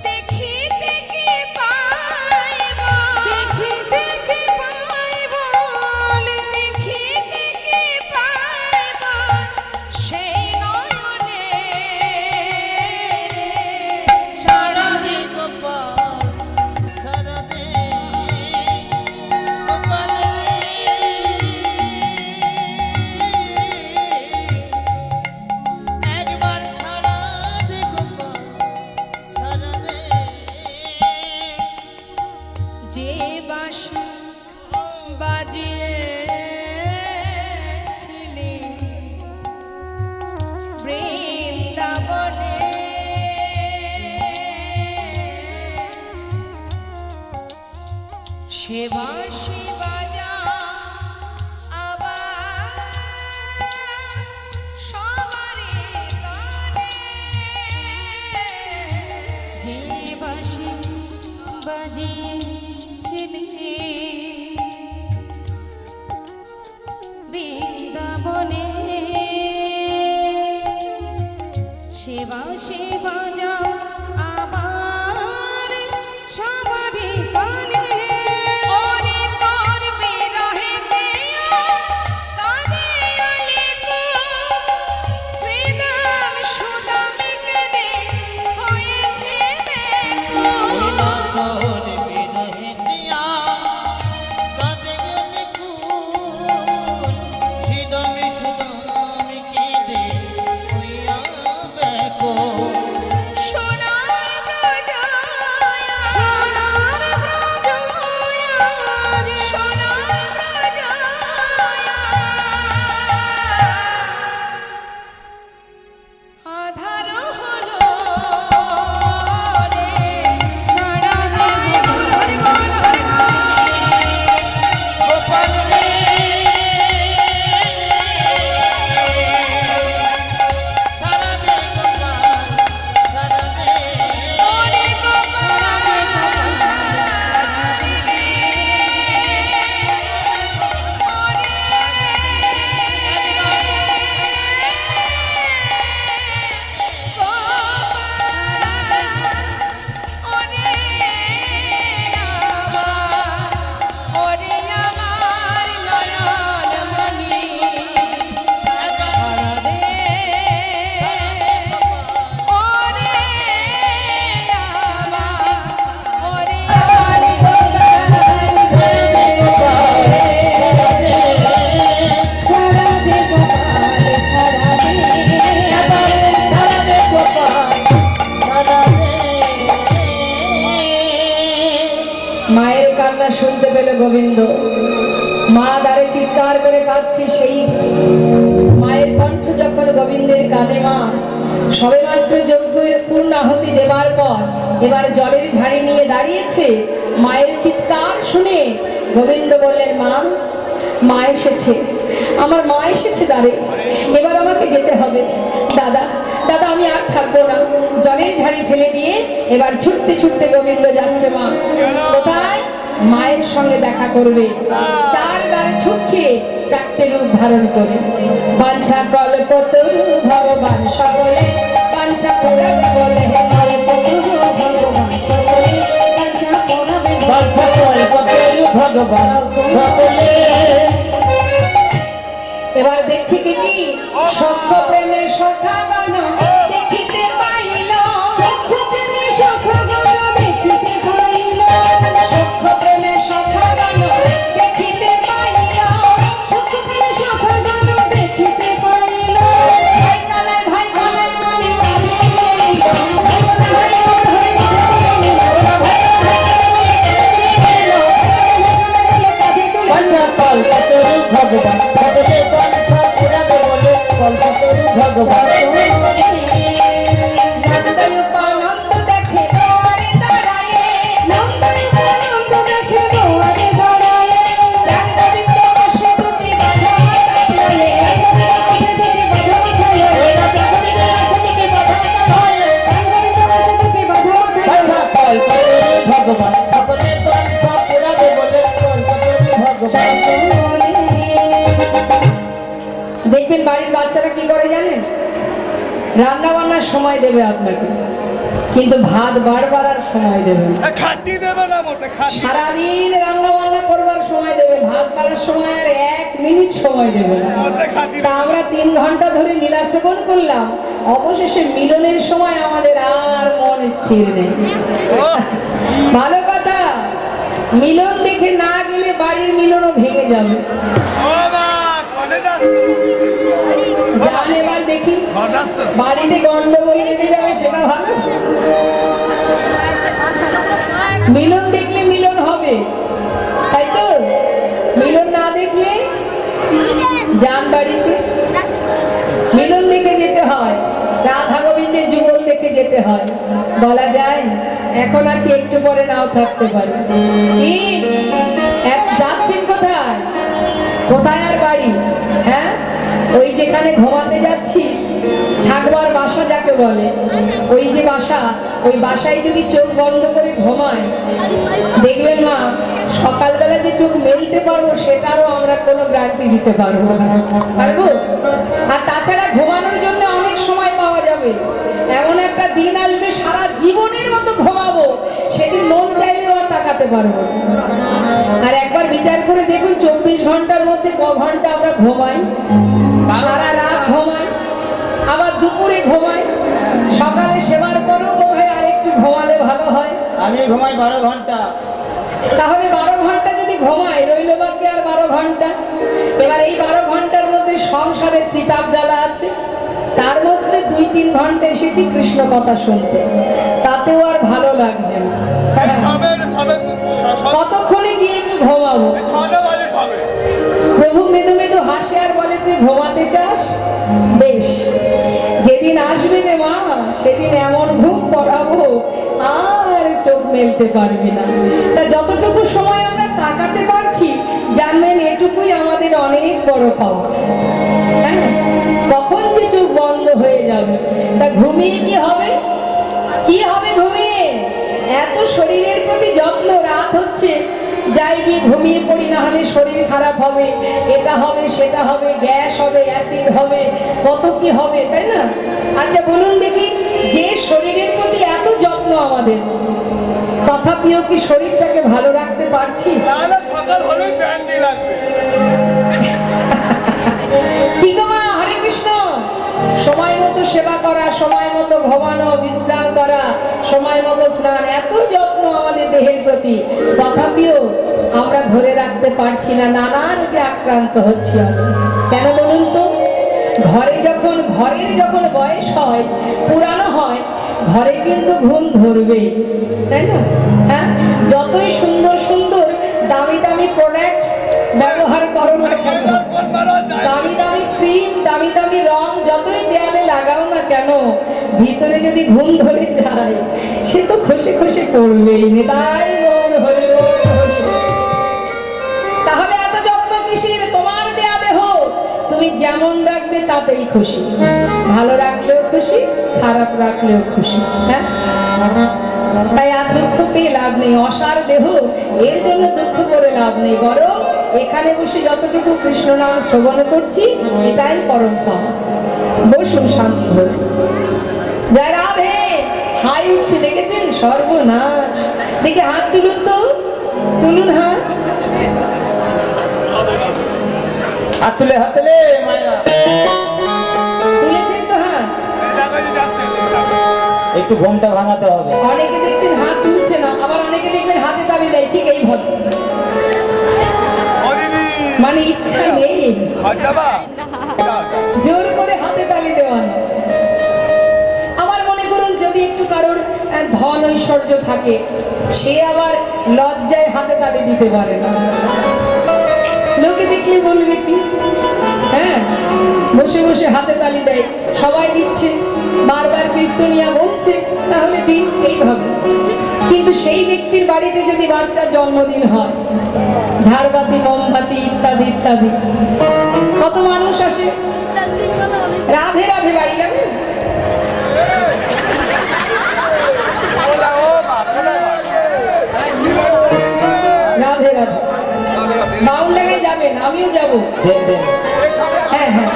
দেখিতে কি পাইব, দেখিতে কি পাইব, দেখিতে কি পাইব সেই নয়নে। সারা দে গোপাল, সারা দে গোপাল রে। একবার সারা দে গোপাল, সারা দে। যে বাঁশি বাজিয়েছিলি বৃন্দাবনে, সে বাঁশি বাজা আবার সবারই কানে। যে বাঁশি বাজিয়েছিলি বৃন্দাবনে, সে বাঁশি বাজাও আবার সবারই কানে। ওরে তোর বিরহে প্রিয় গোবিন্দ। মা দ্বারে চিৎকার করে কাঁদছে, সেই মায়ের কণ্ঠ যখন গোবিন্দের কানে। মা সবেমাত্র যজ্ঞের পূর্ণাহুতি দেবার পর এবার জলের ঝাড়ি নিয়ে দাঁড়িয়েছে। মায়ের চিৎকার শুনে গোবিন্দ বললেন, মা, মা এসেছে, আমার মা এসেছে দ্বারে, এবার আমাকে যেতে হবে। দাদা, দাদা, আমি আর থাকবো না। জলের ঝাড়ি ফেলে দিয়ে এবার ছুটতে ছুটতে গোবিন্দ যাচ্ছে। মা কোথায়? মায়ের সঙ্গে দেখা করবে। চার দ্বারে ছুটছে, চারটে রূপ ধারণ করে। বাঞ্ছা কল্পতরু ভগবান সকলে বাঞ্ছা পুরাবে বলে, বাঞ্ছা কল্পতরু ভগবান সকলে। এবার দেখছি কি কি সত্য প্রেমের সখা গান দেখিতে পাইল, সত্য প্রেমের সখা গান দেখিতে পাইল, সত্য প্রেমের সখা গান দেখিতে পাইল, সত্য প্রেমের সখা গান দেখিতে পাইল। ভাই কানাই, ভাই কানাই বলে কাঁদে গেল, ভাই কানাই, ভাই বাঞ্ছা কল্পতরু ভগবান সকলে বাঞ্ছা পুরাবে বলে, কল্পতরু ভগবান। নন্দ দেখে দুয়ারে দাঁড়ায়ে, নন্দ দেখে দুয়ারে দাঁড়ায়ে, রামগোবিন্দ বসে দুটি বাঁধা মাথায় লয়ে, রামগোবিন্দ বসে দুটি বাঁধা মাথায় লয়ে, রামগোবিন্দ বসে দুটি বাঁধা মাথায় লয়ে। বাঞ্ছা কল্পতরু ভগবান সকলে বাঞ্ছা পুরাবে বলে, কল্পতরু ভগবান। দেখবেন বাড়ির বাচ্চারা কি করে জানেন? রান্না বান্নার সময় দেবে আপনাকে, কিন্তু ভাত বারবার আর সময় দেবে না। খাদ্যি দেবে না মোটে, খাদ্যি। সারাদিন রান্না বান্না করবার সময় দেবে, ভাত বাড়ার সময় আর 1 মিনিট সময় দেবে না। মোটে খাদ্যি তা আমরা 3 ঘন্টা ধরে লীলা সেবন করলাম, অবশেষে মিলনের সময় আমাদের আর মন স্থির নেই। ভালো কথা, মিলন দেখে না গেলে বাড়ির মিলনও ভেঙে যাবে। ও মা, কোনে যাচ্ছ? যান এবার দেখি, ঘর যাচ্ছ? বাড়িতে গন্ডগোল লেগে যাবে, সেটা ভালো। মিলন দেখলে মিলন হবে, তাই তো? মিলন না দেখলে যান বাড়িতে। মিলন দেখে যেতে হয়, রাধা গোবিন্দের যুগল দেখে যেতে হয়। বলা যায় এখন আছি, একটু পরে নাও থাকতে পারে। কি যাচ্ছেন কোথায়? কোথায় আর বাড়ি? হ্যাঁ, ওই যেখানে ঘুমাতে যাচ্ছি, থাকবার বাসা যাকে বলে, ওই যে বাসা, ওই বাসায় যদি চোখ বন্ধ করে ঘুমায়, দেখবেন মা, সকালবেলা যে চোখ মেলতে পারবো সেটারও আমরা কোনো গ্যারান্টি দিতে পারবো না। পারবো? আর তাছাড়া ঘুমানোর জন্য অনেক সময় পাওয়া যাবে। এমন একটা দিন আসবে সারা জীবনের মতো ঘুমাবো, সেদিন মন চাইলেও আর তাকাতে পারবো না। আর একবার বিচার করে দেখুন, 24 ঘন্টার মধ্যে ক ঘন্টা আমরা ঘুমাই? সারা রাত ঘুমাই, আবার দুপুরে ঘুমাই, সকালে সেবার পরেও বোধহয় আর একটু ঘুমালে ভালো হয়। আমি ঘুমাই 12 ঘন্টা। তাহলে 12 ঘন্টা যদি ঘুমাই, রইল বাকি আর 12 ঘন্টা। এবার এই 12 ঘন্টার মধ্যে সংসারের ত্রিতাপ জ্বালা আছে, তার মধ্যে 2-3 ঘন্টা এসেছি কৃষ্ণ কথা শুনতে, তাতেও আর ভালো লাগছে না। কতক্ষণে গিয়ে একটু ঘুমাবো? প্রভু মৃদু মৃদু হাসে আর বলে, তুই ঘুমাতে চাস? বেশ, যেদিন আসবে রে মা, সেদিন এমন ঘুম পড়াবো আর চোখ মেলতে পারবি না। তা যতটুকু সময় আমরা তাকাতে পারছি, জানবেন এটুকুই আমাদের অনেক বড় পাওয়া। হ্যাঁ, কখন যে চোখ বন্ধ হয়ে যাবে। তা ঘুমিয়ে কি হবে? কি হবে ঘুমিয়ে? এত শরীরের প্রতি যত্ন, রাত হচ্ছে, যাই গিয়ে ঘুমিয়ে পড়ি, না হলে শরীর খারাপ হবে, এটা হবে, সেটা হবে, গ্যাস হবে, অ্যাসিড হবে, কত কি হবে, তাই না? আচ্ছা বলুন দেখি, যে শরীরের প্রতি এত যত্ন আমাদের, তথাপিও কি শরীরটাকে ভালো রাখতে পারছি? সকাল হলেই ব্যান্ডি লাগবে। কি গো মা, হরে কৃষ্ণ। সময় মতো সেবা করা, সময় মতো ঘুমানো, বিশ্রাম করা, সময় মতো স্নান, এত যত্ন আমাদের দেহের প্রতি, তথাপিও আমরা ধরে রাখতে পারছি না, নানা রোগে আক্রান্ত হচ্ছি। কেন বলুন তো? ঘরের যখন বয়স হয়, পুরানো হয়, ঘরে কিন্তু ঘুম ধরবে, তাই না? হ্যাঁ, যতই সুন্দর সুন্দর দামি দামি প্রোডাক্ট ব্যবহার করো না কেন, দামি দামি ক্রিম, দামি দামি রং যতই দেয়ালে লাগাও না কেন, ভিতরে যদি ঘুম ধরে যায় সে তো খসে খসে পড়বেই। তাই মন হরি বল, হরি বল। তাহলে এত যত্ন কিসের? তোমার দেয়া দেহ তুমি যেমন রাখবে তাতেই খুশি, ভালো রাখলেও খুশি, খারাপ রাখলেও খুশি। হ্যাঁ, তাই আর দুঃখ পেয়ে লাভ নেই। অসার দেহ, এর জন্য দুঃখ করে লাভ নেই, বরং এখানে বসে যতটুকু কৃষ্ণ নাম শ্রবণ করছি এটাই পরম পাওয়া। বসুন শান্ত হয়ে। যাই রাধে, হাই উঠছে দেখেছেন? সর্বনাশ। দেখে হাত তুলুন তো, তুলুন হাত। হাত তুলে, হাত তুলে মায়া। তুলেছেন তো হাত? একটু ঘুমটা ভাঙাতে হবে। অনেকে দেখছেন হাত তুলছে না, আবার অনেকে দেখবেন হাতে তালি দেয়, ঠিক এইভাবে, মানে ইচ্ছা নেই, জোর করে হাতে তালি দেওয়া না। আবার মনে করুন যদি একটু কারোর ধন ঐশ্বর্য থাকে, সে আবার লজ্জায় হাতে তালি দিতে পারে না, লোকে দেখলে বলবে কি, হ্যাঁ, বসে বসে হাতে তালি দেয়, সবাই দিচ্ছে, বারবার কীর্তনিয়া বলছে, তাহলে দিন এইভাবে। কিন্তু সেই ব্যক্তির বাড়িতে যদি বাচ্চার জন্মদিন হয়, ঝাড়বাতি, মোমবাতি ইত্যাদি ইত্যাদি, কত মানুষ আসে, রাধে রাধে বাড়ি যাবে, রাধে রাধে বাউন্ডারে যাবেন, আমিও যাব। দেন দেন। হ্যাঁ হ্যাঁ,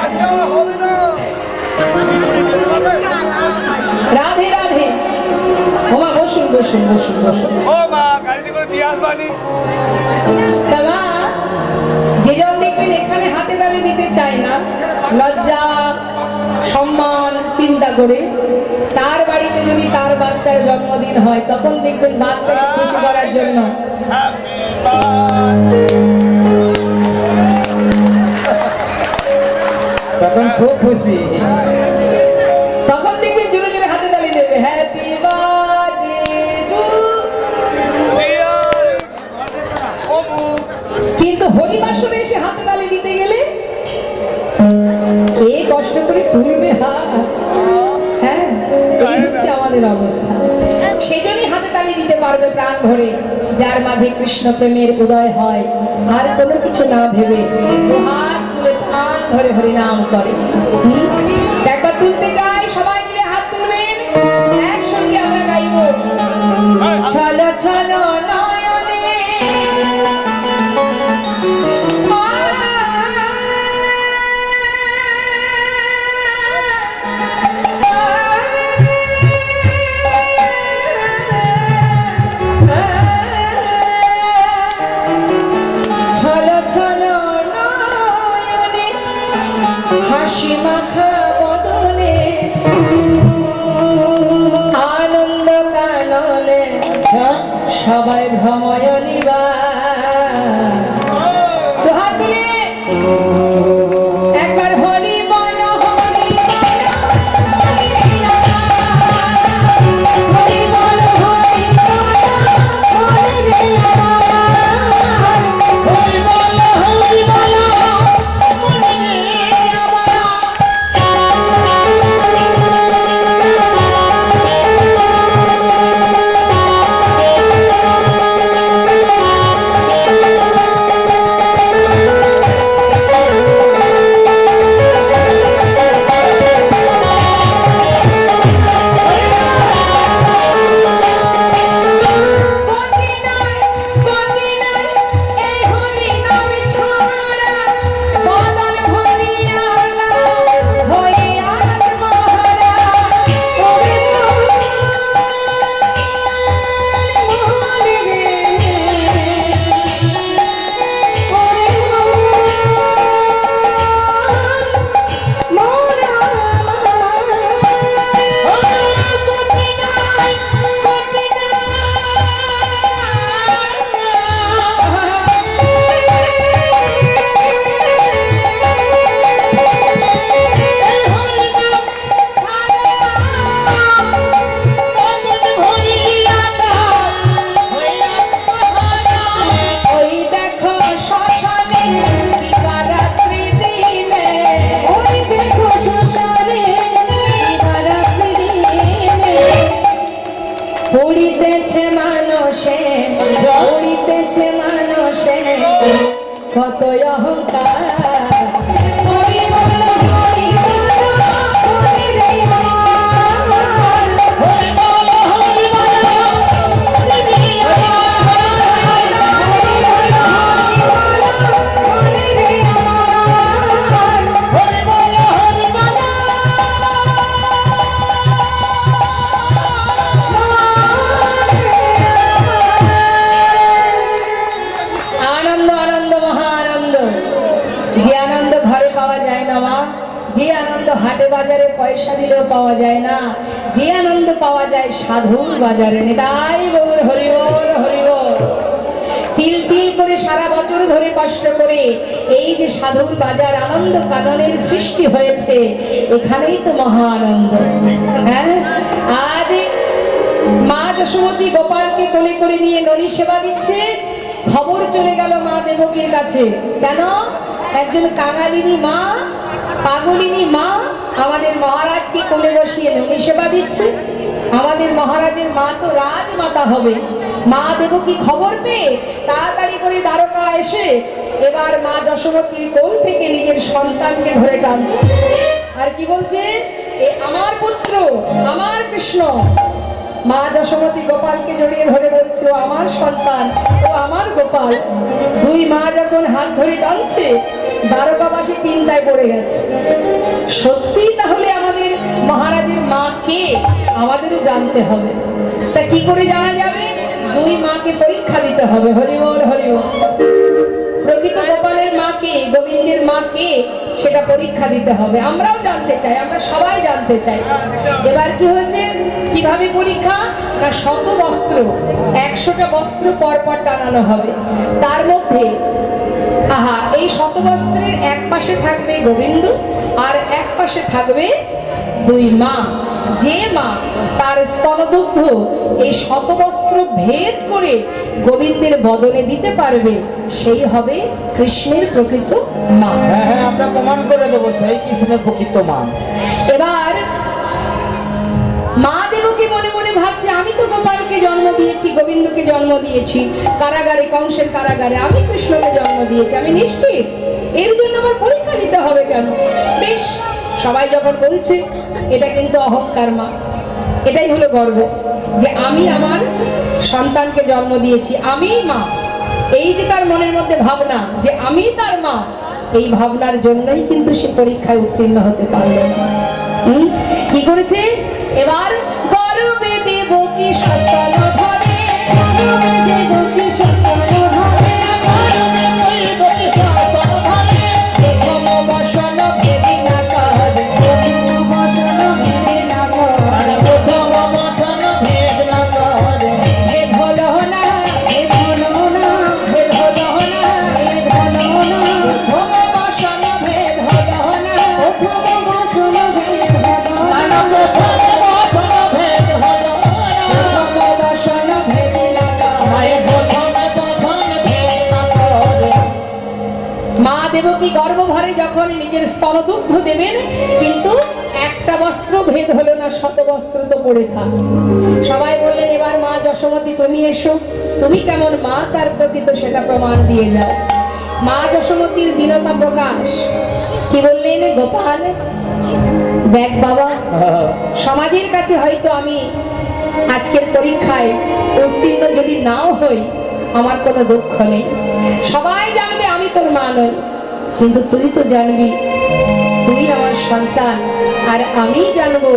রাধে রাধে। ওমা বসুন বসুন বসুন বসুন। বাবা, যেজন দেখবেন এখানে হাতে তালি দিতে চায় না, লজ্জা সম্মান চিন্তা করে, তার বাড়িতে যদি তার বাচ্চার জন্মদিন হয়, তখন দেখবেন বাচ্চাকে খুশি করার জন্য তখন খুব খুশি, তখন দেখবেন জোরে জোরে হাতে তালি দেবে, হ্যাপি বার্থডে টু। কিন্তু হরিবাসরে এসে হাতে তালি দিতে গেলে কে কষ্ট করে তুলবে হাত? হ্যাঁ, এই হচ্ছে আমাদের অবস্থা। সেজন্যই হাতে তালি দিতে পারবে প্রাণ ভরে যার মাঝে কৃষ্ণ প্রেমের উদয় হয়, আর কোনো কিছু না ভেবে হাত তুলে প্রাণ ভরে হরি নাম করে। একবার তুলতে চাই, সবাই মিলে হাত তুলবেন, একসঙ্গে আমরা গাইব, চলো চলো নয়নে চলো চলো নয়নে হাসি মাখা বদনে আনন্দ কাননে সবাই ভ্রময় নিবা। তো হাত তুলে একবার হরি বল, হরি বল, হরি হরি বল, হরি বল, হরি বল, হরি বল, উড়িতেছে মানুষে, উড়িতেছে মানুষে কত অহংকার। হরি বল, হরি বল, হরি রে আমার। হরি বল, হরি বল, হরি রে আমার। হরি বল, হরি বল, হরি রে আমার। হরি বল, হরি বল। আনন্দ, আনন্দ, মহানন্দ। যে আনন্দ ঘরে পাওয়া যায় না মা, যে আনন্দ হাটে বাজারে পয়সা দিলেও পাওয়া যায় না, যে আনন্দ পাওয়া যায় সাধুর বাজারে। তাই গৌর হরি বল, হরি বল। তিল তিল করে সারা বছর ধরে কষ্ট করে এই যে সাধুর বাজার আনন্দ কাননের সৃষ্টি হয়েছে, এখানেই তো মহা আনন্দ। হ্যাঁ, আজ মা যশোমতী গোপালকে কোলে করে নিয়ে ননী সেবা দিচ্ছে। খবর চলে গেল মা দেবকীর কাছে। কেন? একজন কাঙালিনী মা, পাগলিনী মা আমাদের মহারাজকে কোলে বসিয়ে ননী সেবা দিচ্ছে। আমাদের মহারাজের মা তো রাজমাতা হবে। মা দেবকী খবর পেয়ে তাড়াতাড়ি করে দ্বারকা এসে এবার মা যশোমতীর কোল থেকে নিজের সন্তানকে ধরে টানছে। আর কি বলছে? এ আমার পুত্র, আমার কৃষ্ণ। মা যশোমতী গোপালকে জড়িয়ে ধরে বলছে, ও আমার সন্তান, ও আমার গোপাল। দুই মা যখন হাত ধরে টানছে, দ্বারকাবাসী চিন্তায় পড়ে গেছে। সত্যি তাহলে আমাদের মহারাজের মা কে? আমাদেরও জানতে হবে। তা কি করে জানা যাবে? দুই মাকে পরীক্ষা দিতে হবে। হরি বল, হরি বল। প্রকৃত গোপালের মা কে, গোবিন্দের মা কে, সেটা পরীক্ষা দিতে হবে। আমরাও জানতে চাই, আমরা সবাই জানতে চাই। এবার কি হয়েছে? কিভাবে পরীক্ষা? না, 100 বস্ত্র, 100টা বস্ত্র পর পর টানানো হবে। তার মধ্যে এই 100 বস্ত্রের এক পাশে থাকবে গোবিন্দ, আর এক পাশে থাকবে দুই মা। যে মা তার স্তনদুগ্ধ এই 100 বস্ত্র ভেদ করে গোবিন্দের বদনে দিতে পারবে, সেই হবে কৃষ্ণের প্রকৃত মা। হ্যাঁ হ্যাঁ, আমরা প্রমাণ করে দেবো সেই কৃষ্ণের প্রকৃত মা। এবার মা দেবকী মনে মনে ভাবছে, আমি তো গোপালকে জন্ম দিয়েছি, গোবিন্দকে জন্ম দিয়েছি কারাগারে, কংসের কারাগারে। আমি কৃষ্ণকে জন্ম দিয়েছি, আমি নিশ্চিত। এর জন্য আমার পরীক্ষা দিতে হবে কেন? বেশ, সবাই যখন বলছে, এটা কিন্তু অহংকার মা। এটাই হলো গর্ব, যে আমি আমার সন্তানকে জন্ম দিয়েছি, আমিই মা। এই যে তার মনের মধ্যে ভাবনা যে আমি তার মা, এই ভাবনার জন্যই কিন্তু সে পরীক্ষায় উত্তীর্ণ হতে পারল না। কি করেছে? এবার গর্বে দেবকী শাসন ধরে, গর্বে দেবকী শাসন ধরে, গর্বে দেবকী শাসন ধরে, প্রথম বসন ভেদি না কাঁধ, প্রথম বসন ভেদি না কাঁধ, প্রথম বসন ভেদ না কাঁধ। ভেদ হলো না, ভেদ হলো না, ভেদ হলো না, ভেদ হলো না, প্রথম বসন ভেদ হলো না, প্রথম বসন ভেদ হলো না, প্রথম মা দেবকী গর্ভভরে যখন নিজের স্তনদুগ্ধ দেবেন, কিন্তু একটা বস্ত্র ভেদ হলো না, 100 বস্ত্র তো পড়ে থাক। সবাই বললেন, এবার মা যশোমতী তুমি এসো, তুমি কেমন মা তার প্রকৃত সেটা প্রমাণ দিয়ে যাও। মা যশোমতীর দীনতা প্রকাশ। কি বললেন? গোপাল দেখ বাবা, সমাজের কাছে হয়তো আমি আজকের পরীক্ষায় উত্তীর্ণ যদি নাও হই, আমার কোনো দুঃখ নেই। সবাই জানবে আমি তোর মা নই, কিন্তু তুই তো জানবি তুই আমার সন্তান, আর আমি জানবো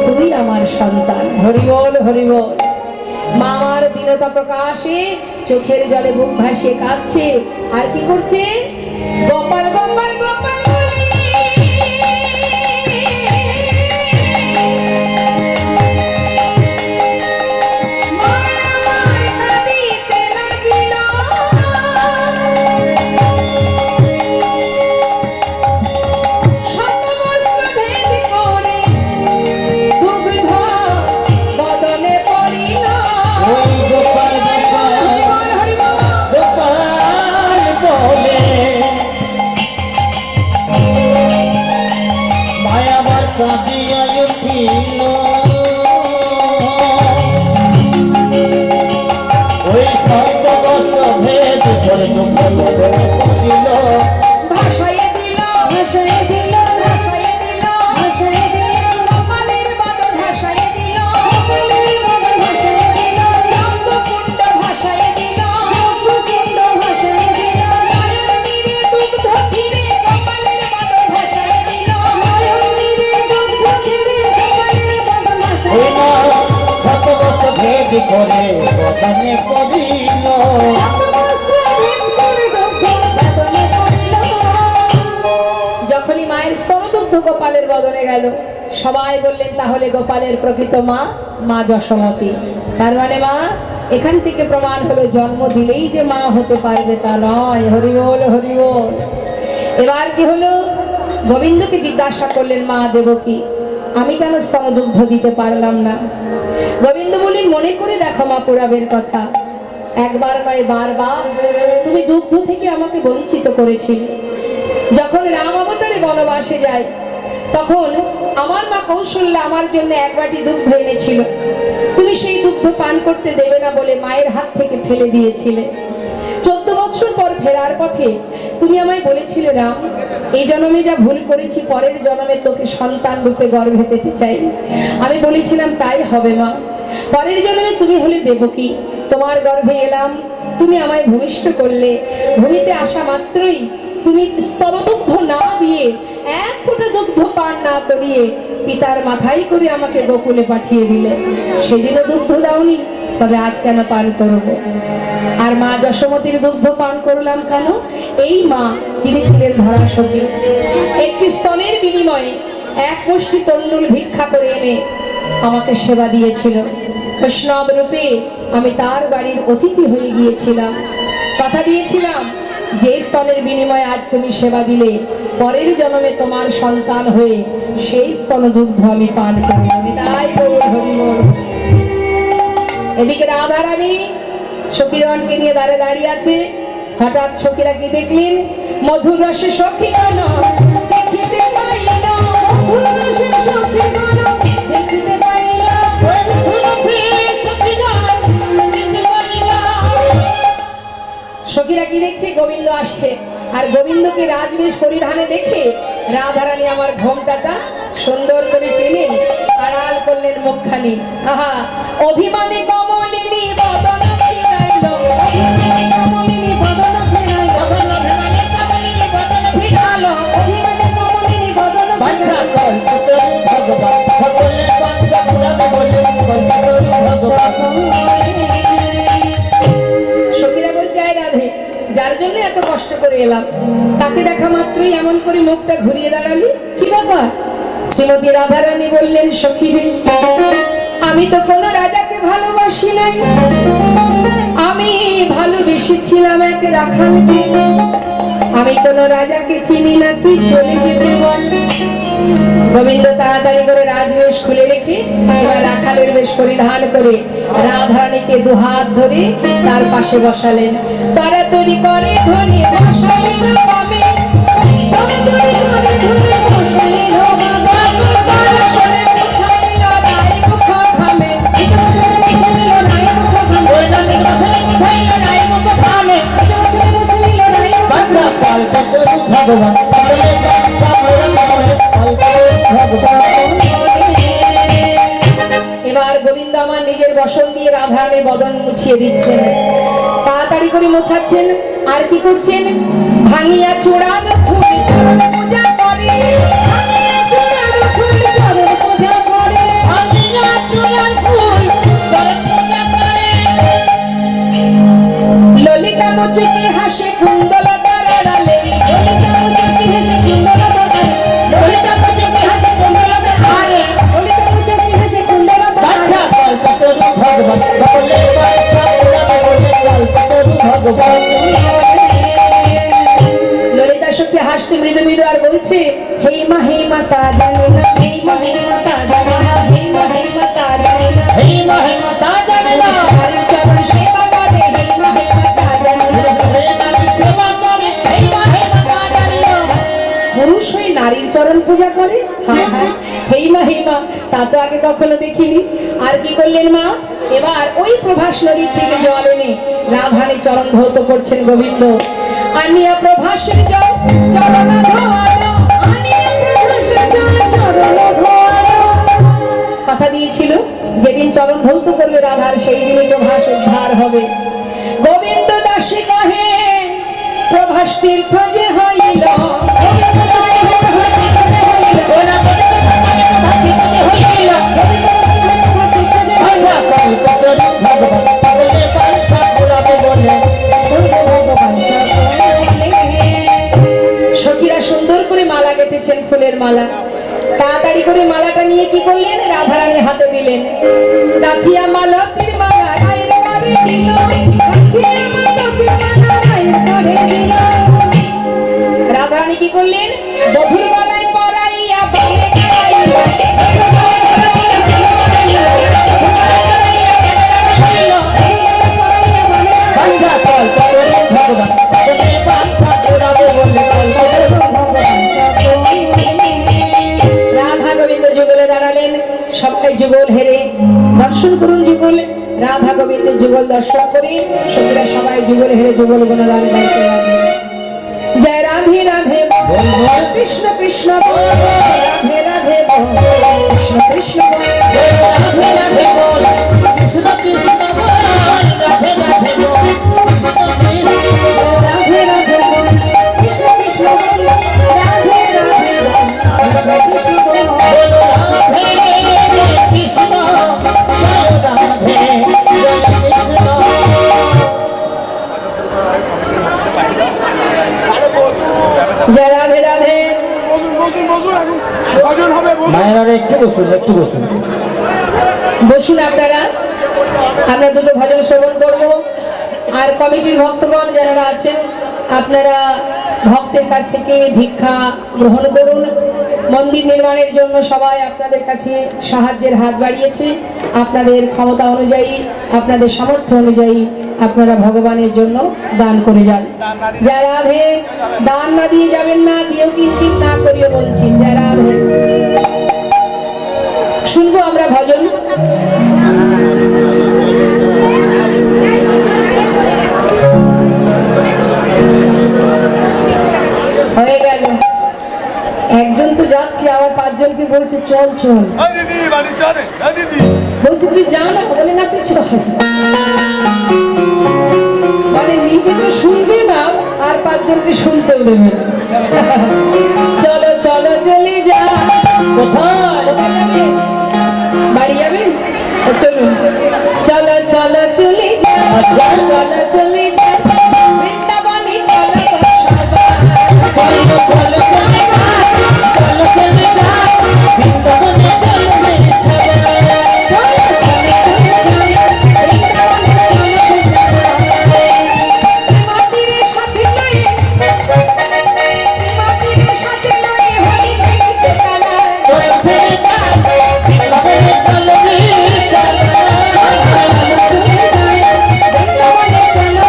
তুই আমার সন্তান। হরি বল, হরি বল। মা আমার দীনতা প্রকাশে চোখের জলে বুক ভাসিয়ে কাঁদছে। আর কি করছে? গোপাল গোপাল গোপাল বলে কাঁদিয়া উঠিল কি করে বদনে করিল যখনই মায়ের স্তনদুগ্ধ গোপালের বদনে গেল, সবাই বললেন তাহলে গোপালের প্রকৃত মা মা যশোমতী। তার মানে মা, এখান থেকে প্রমাণ হলো জন্ম দিলেই যে মা হতে পারবে তা নয়। হরি বল, হরি বল। এবার কি হলো, গোবিন্দকে জিজ্ঞাসা করলেন মা দেবকী, আমি কেন স্তনদুগ্ধ দিতে পারলাম না? গোবিন্দ বললেন, মনে করে দেখো মা পুরাবের কথা, একবার নয় বারবার তুমি দুগ্ধ থেকে আমাকে বঞ্চিত করেছিলে। যখন রাম অবতারে বনবাসে যায়, তখন আমার মা কৌশল্যা আমার জন্য এক বাটি দুগ্ধ এনেছিল। তুমি সেই দুগ্ধ পান করতে দেবে না বলে মায়ের হাত থেকে ফেলে দিয়েছিলে। 14 বছর পর ফেরার পথে তুমি আমায় বলেছিলে, রাম, এই জন্মে যা ভুল করেছি পরের জন্মে তোকে সন্তান রূপে গর্ভে পেতে চাই। আমি বলেছিলাম তাই হবে মা। পরের জন্মে তুমি হলে দেবকী, তোমার গর্ভে এলাম, তুমি আমায় ভূমিষ্ঠ করলে। ভূমিতে আসা মাত্রই তুমি স্তনদুগ্ধ না দিয়ে, এক ফোঁটা দুগ্ধ পান না করিয়ে পিতার মাথায় করে আমাকে গোকুলে পাঠিয়ে দিলে। সেদিনও দুগ্ধ দাওনি, তবে আজ কেন পান করবো? আর মা যশোমতীর দুগ্ধ পান করলাম কেন? এই মা যিনি ছিলেন ধরাসতী, একটি স্তনের বিনিময়ে এক মুষ্টি তন্ডুল ভিক্ষা করে এনে আমাকে সেবা দিয়েছিল। বৈষ্ণব রূপে আমি তার বাড়ির অতিথি হয়ে গিয়েছিলাম। কথা দিয়েছিলাম, যে স্তনের বিনিময়ে আজ তুমি সেবা দিলে, পরের জন্মে তোমার সন্তান হয়ে সেই স্তনদুগ্ধ আমি পান করব। তাই বল, হরি বল। এদিকে রাধারানী সখীগণকে নিয়ে দাঁড়িয়ে আছে। হঠাৎ সখীরা কি দেখলেন? মধুর রসে সখীগণ দেখিতে পাইল, মধুর রসে সখীগণ দেখিতে পাইল, মধুর রসে সখীগণ দেখিতে পাইল। সখীরা কি দেখছে? গোবিন্দ আসছে। আর গোবিন্দকে রাজবেশ পরিধানে দেখে রাধারানী আমার ঘোমটাটা সুন্দর করে টেনে আড়াল করলেন মুখখানি। আহা, অভিমানে কমলিনী বদন ফিরাইল, অভিমানে কমলিনী বদন ফিরাইল, অভিমানে কমলিনী বদন ফিরাইল, অভিমানে কমলিনী বদন বাঞ্ছা কল্পতরু ভগবান, সকলের বাঞ্ছা পুরাবে বলে কল্পতরু ভগবান। সখীরা বলছে, আয় রাধে, যার জন্য এত কষ্ট করে এলাম, তাকে দেখা মাত্রই এমন করে মুখটা ঘুরিয়ে দাঁড়ালি, কি ব্যাপার? শ্রীমতী রাধারানী বললেন, সখী রে, আমি তো কোনো রাজাকে ভালোবাসি নাই, আমি ভালোবেসেছিলাম এক রাখালকে। আমি কোনো রাজাকে চিনি না, তুই চলে যেতে বল। গোবিন্দ তাড়াতাড়ি করে রাজবেশ খুলে রেখে এবার রাখালের বেশ পরিধান করে রাধারানীকে দুহাত ধরে তার পাশে বসালেন। তাড়াতাড়ি করে ধরে বসালেন বামে, তাড়াতাড়ি করে ধরে বসালেন বামে, তার সরে মুছাইল নাই মুখ ঘামে, বাঞ্ছা কল্পতরু ভগবান, সকলের বাঞ্ছা পুরাবে বলে কল্পতরু ভগবান। এবার গোবিন্দ আমার নিজের বসন দিয়ে রাধারানীর বদন মুছিয়ে দিচ্ছেন। তাড়াতাড়ি করে মোছাচ্ছেন। আর কি করছেন? ভাঙিয়া চূড়ানো ফুল চরণ পূজা করে, ভাঙিয়া চূড়ানো ফুল চরণ পূজা করে, ভাঙিয়া চূড়ানো ফুল চরণ পূজা করে। ললিতা মুচকি হাসে কুণ্ডলতার আড়ালে, ললিতা মুচকি হাসে কুণ্ডলতার আড়ালে, ললিতা মুচকি হাসে কুণ্ডলতার আড়ালে, ললিতা মুচকি হাসে কুণ্ডলতার বাঞ্ছা কল্পতরু ভগবান, সকলের বাঞ্ছা পুরাবে বলে কল্পতরু ভগবান। ললিতা সখী হাসছে মৃদু মৃদু আর বলছে, হে মা তা জানে না, হে মা তা জানে না, হে মা তা জানে না, হে মহিমা তা জানে না, নারীর চরণ সেবা করে, হে মা তা জানে না, হে নারী সেবা করে, হে মহিমা তা জানে না। পুরুষ হয়ে নারীর চরণ পূজা করে? হ্যাঁ হ্যাঁ, হে মা তা তো আগে কখনো দেখিনি। আর কি করলেন মা? এবার ওই প্রভাস নদীর থেকে জল এনে রাধারানী চরণ ধৌত করছেন গোবিন্দ। আনিয়া প্রভাসের জল চরণ ধোয়ালো, আনিয়া প্রভাসের জল চরণ ধোয়ালো। কথা দিয়েছিল যেদিন চরণ ধৌত করবে রাধার, সেই দিনই প্রভাস উদ্ধার হবে। গোবিন্দ দাসী কহে, প্রভাস তীর্থ যে হইল, গোবিন্দ দাসী ওরা বলে তো মানে কথা ঠিক হইল। বাঞ্ছা কল্পতরু গাথিয়া মালতীর মালা গায়ের করে দিল গাথিয়া মালতীর মালা গায়ের করে দিল। রাধারানী কি করলেন বধুর গলায় পরাইয়া বাঁধে গাইয়া, বাঞ্ছা কল্প করে ভগবান ভগবানের বাঞ্ছা পুরাবে বলে কল্প করে ভগবান। রাধা গোবিন্দ যুগলে দাঁড়ালেন সবাই যুগল হেরে দর্শন করুন যুগল রাধা গোবিন্দের যুগল দর্শন করে সঙ্গীরা সবাই যুগল হেরে যুগল গুণগান গাইতে লাগলেন। জয় রাধে রাধে বল বল কৃষ্ণ কৃষ্ণ বল, রাধে রাধে বল, কৃষ্ণ কৃষ্ণ বল। রাধে রাধে বল কৃষ্ণ কৃষ্ণ বল রাধে রাধে বল রাধে রাধে বল, কৃষ্ণ কৃষ্ণ বল, রাধে রাধে বল, কৃষ্ণ কৃষ্ণ বল। রাধে কৃষ্ণ রাধে কৃষ্ণ। জয় রাধে রাধে। মায়ের একটু বসুন একটু বসুন। বসুন আপনারা, আমরা দুটো ভজন শ্রবণ করব। আর কমিটির ভক্তগণ যারা আছেন আপনারা ভক্তের কাছ থেকে ভিক্ষা গ্রহণ করুন। মন্দির নির্মাণের জন্য সবাই আপনাদের কাছে সাহায্যের হাত বাড়িয়েছে। আপনাদের ক্ষমতা অনুযায়ী আপনাদের সামর্থ্য অনুযায়ী আপনারা ভগবানের জন্য দান করে যান। যারা রাধে দান না দিয়ে যাবেন না, দিয়েও কিঞ্চিত না করিও বলছেন। যারা রাধে শুনবো আমরা ভজন। হয়ে গেল, একজন তো যাচ্ছে আবার পাঁচজনকে বলছে চল চল, দিদি বাড়ি চলে দিদি বলছে তুই যা না, বলে না তুই চল। মানে নিজে তো শুনবে না আর পাঁচজনকে শুনতেও দেবে না। চলো চলো চলে যা। কোথায় যাবে? বাড়ি যাবেন? চলুন চলো চলো চলে যা, চলো চলে যা বৃন্দাবনে চলো সবাই। চলো চলো চলে যা চলো চলে যা বৃন্দাবনে চলো মেরে সবাই। শ্রীমতীর সাথে লয়ে, শ্রীমতীর সাথে লয়ে হরি গেছে কানায়। চলো চলে যা বৃন্দাবনে চলো মেরে সবাই। বৃন্দাবনে চলো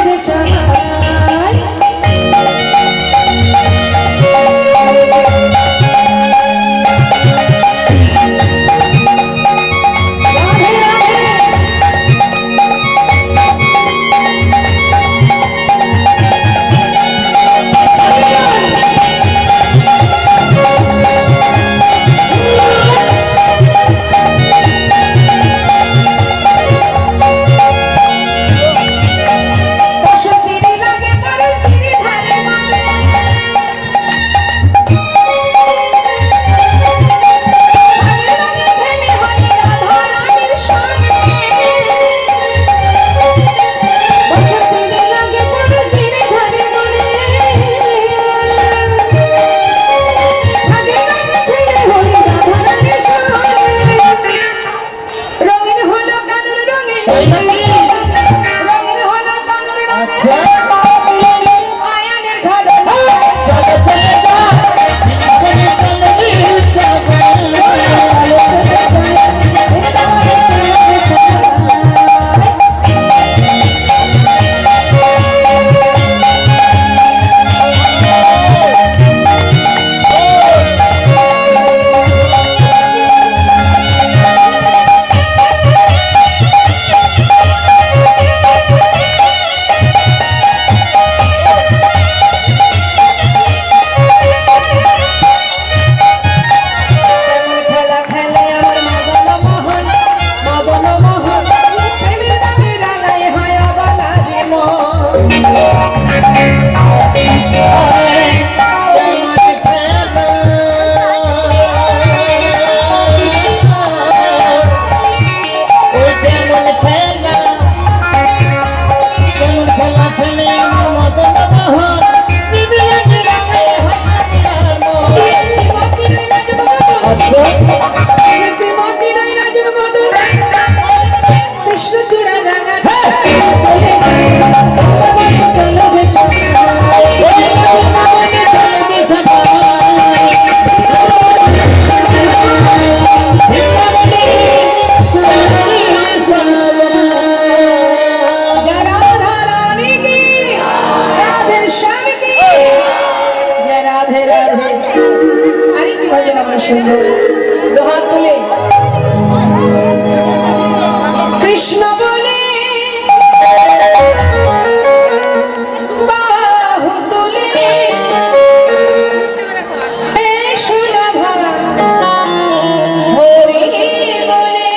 जय राधा रानी की, राधे श्याम की, जय राधे राधे। अरे की भजन আমার সুন্দর, দু হাত তুলে কৃষ্ণ বলে বাহু তুলে সুলভা হরি বলে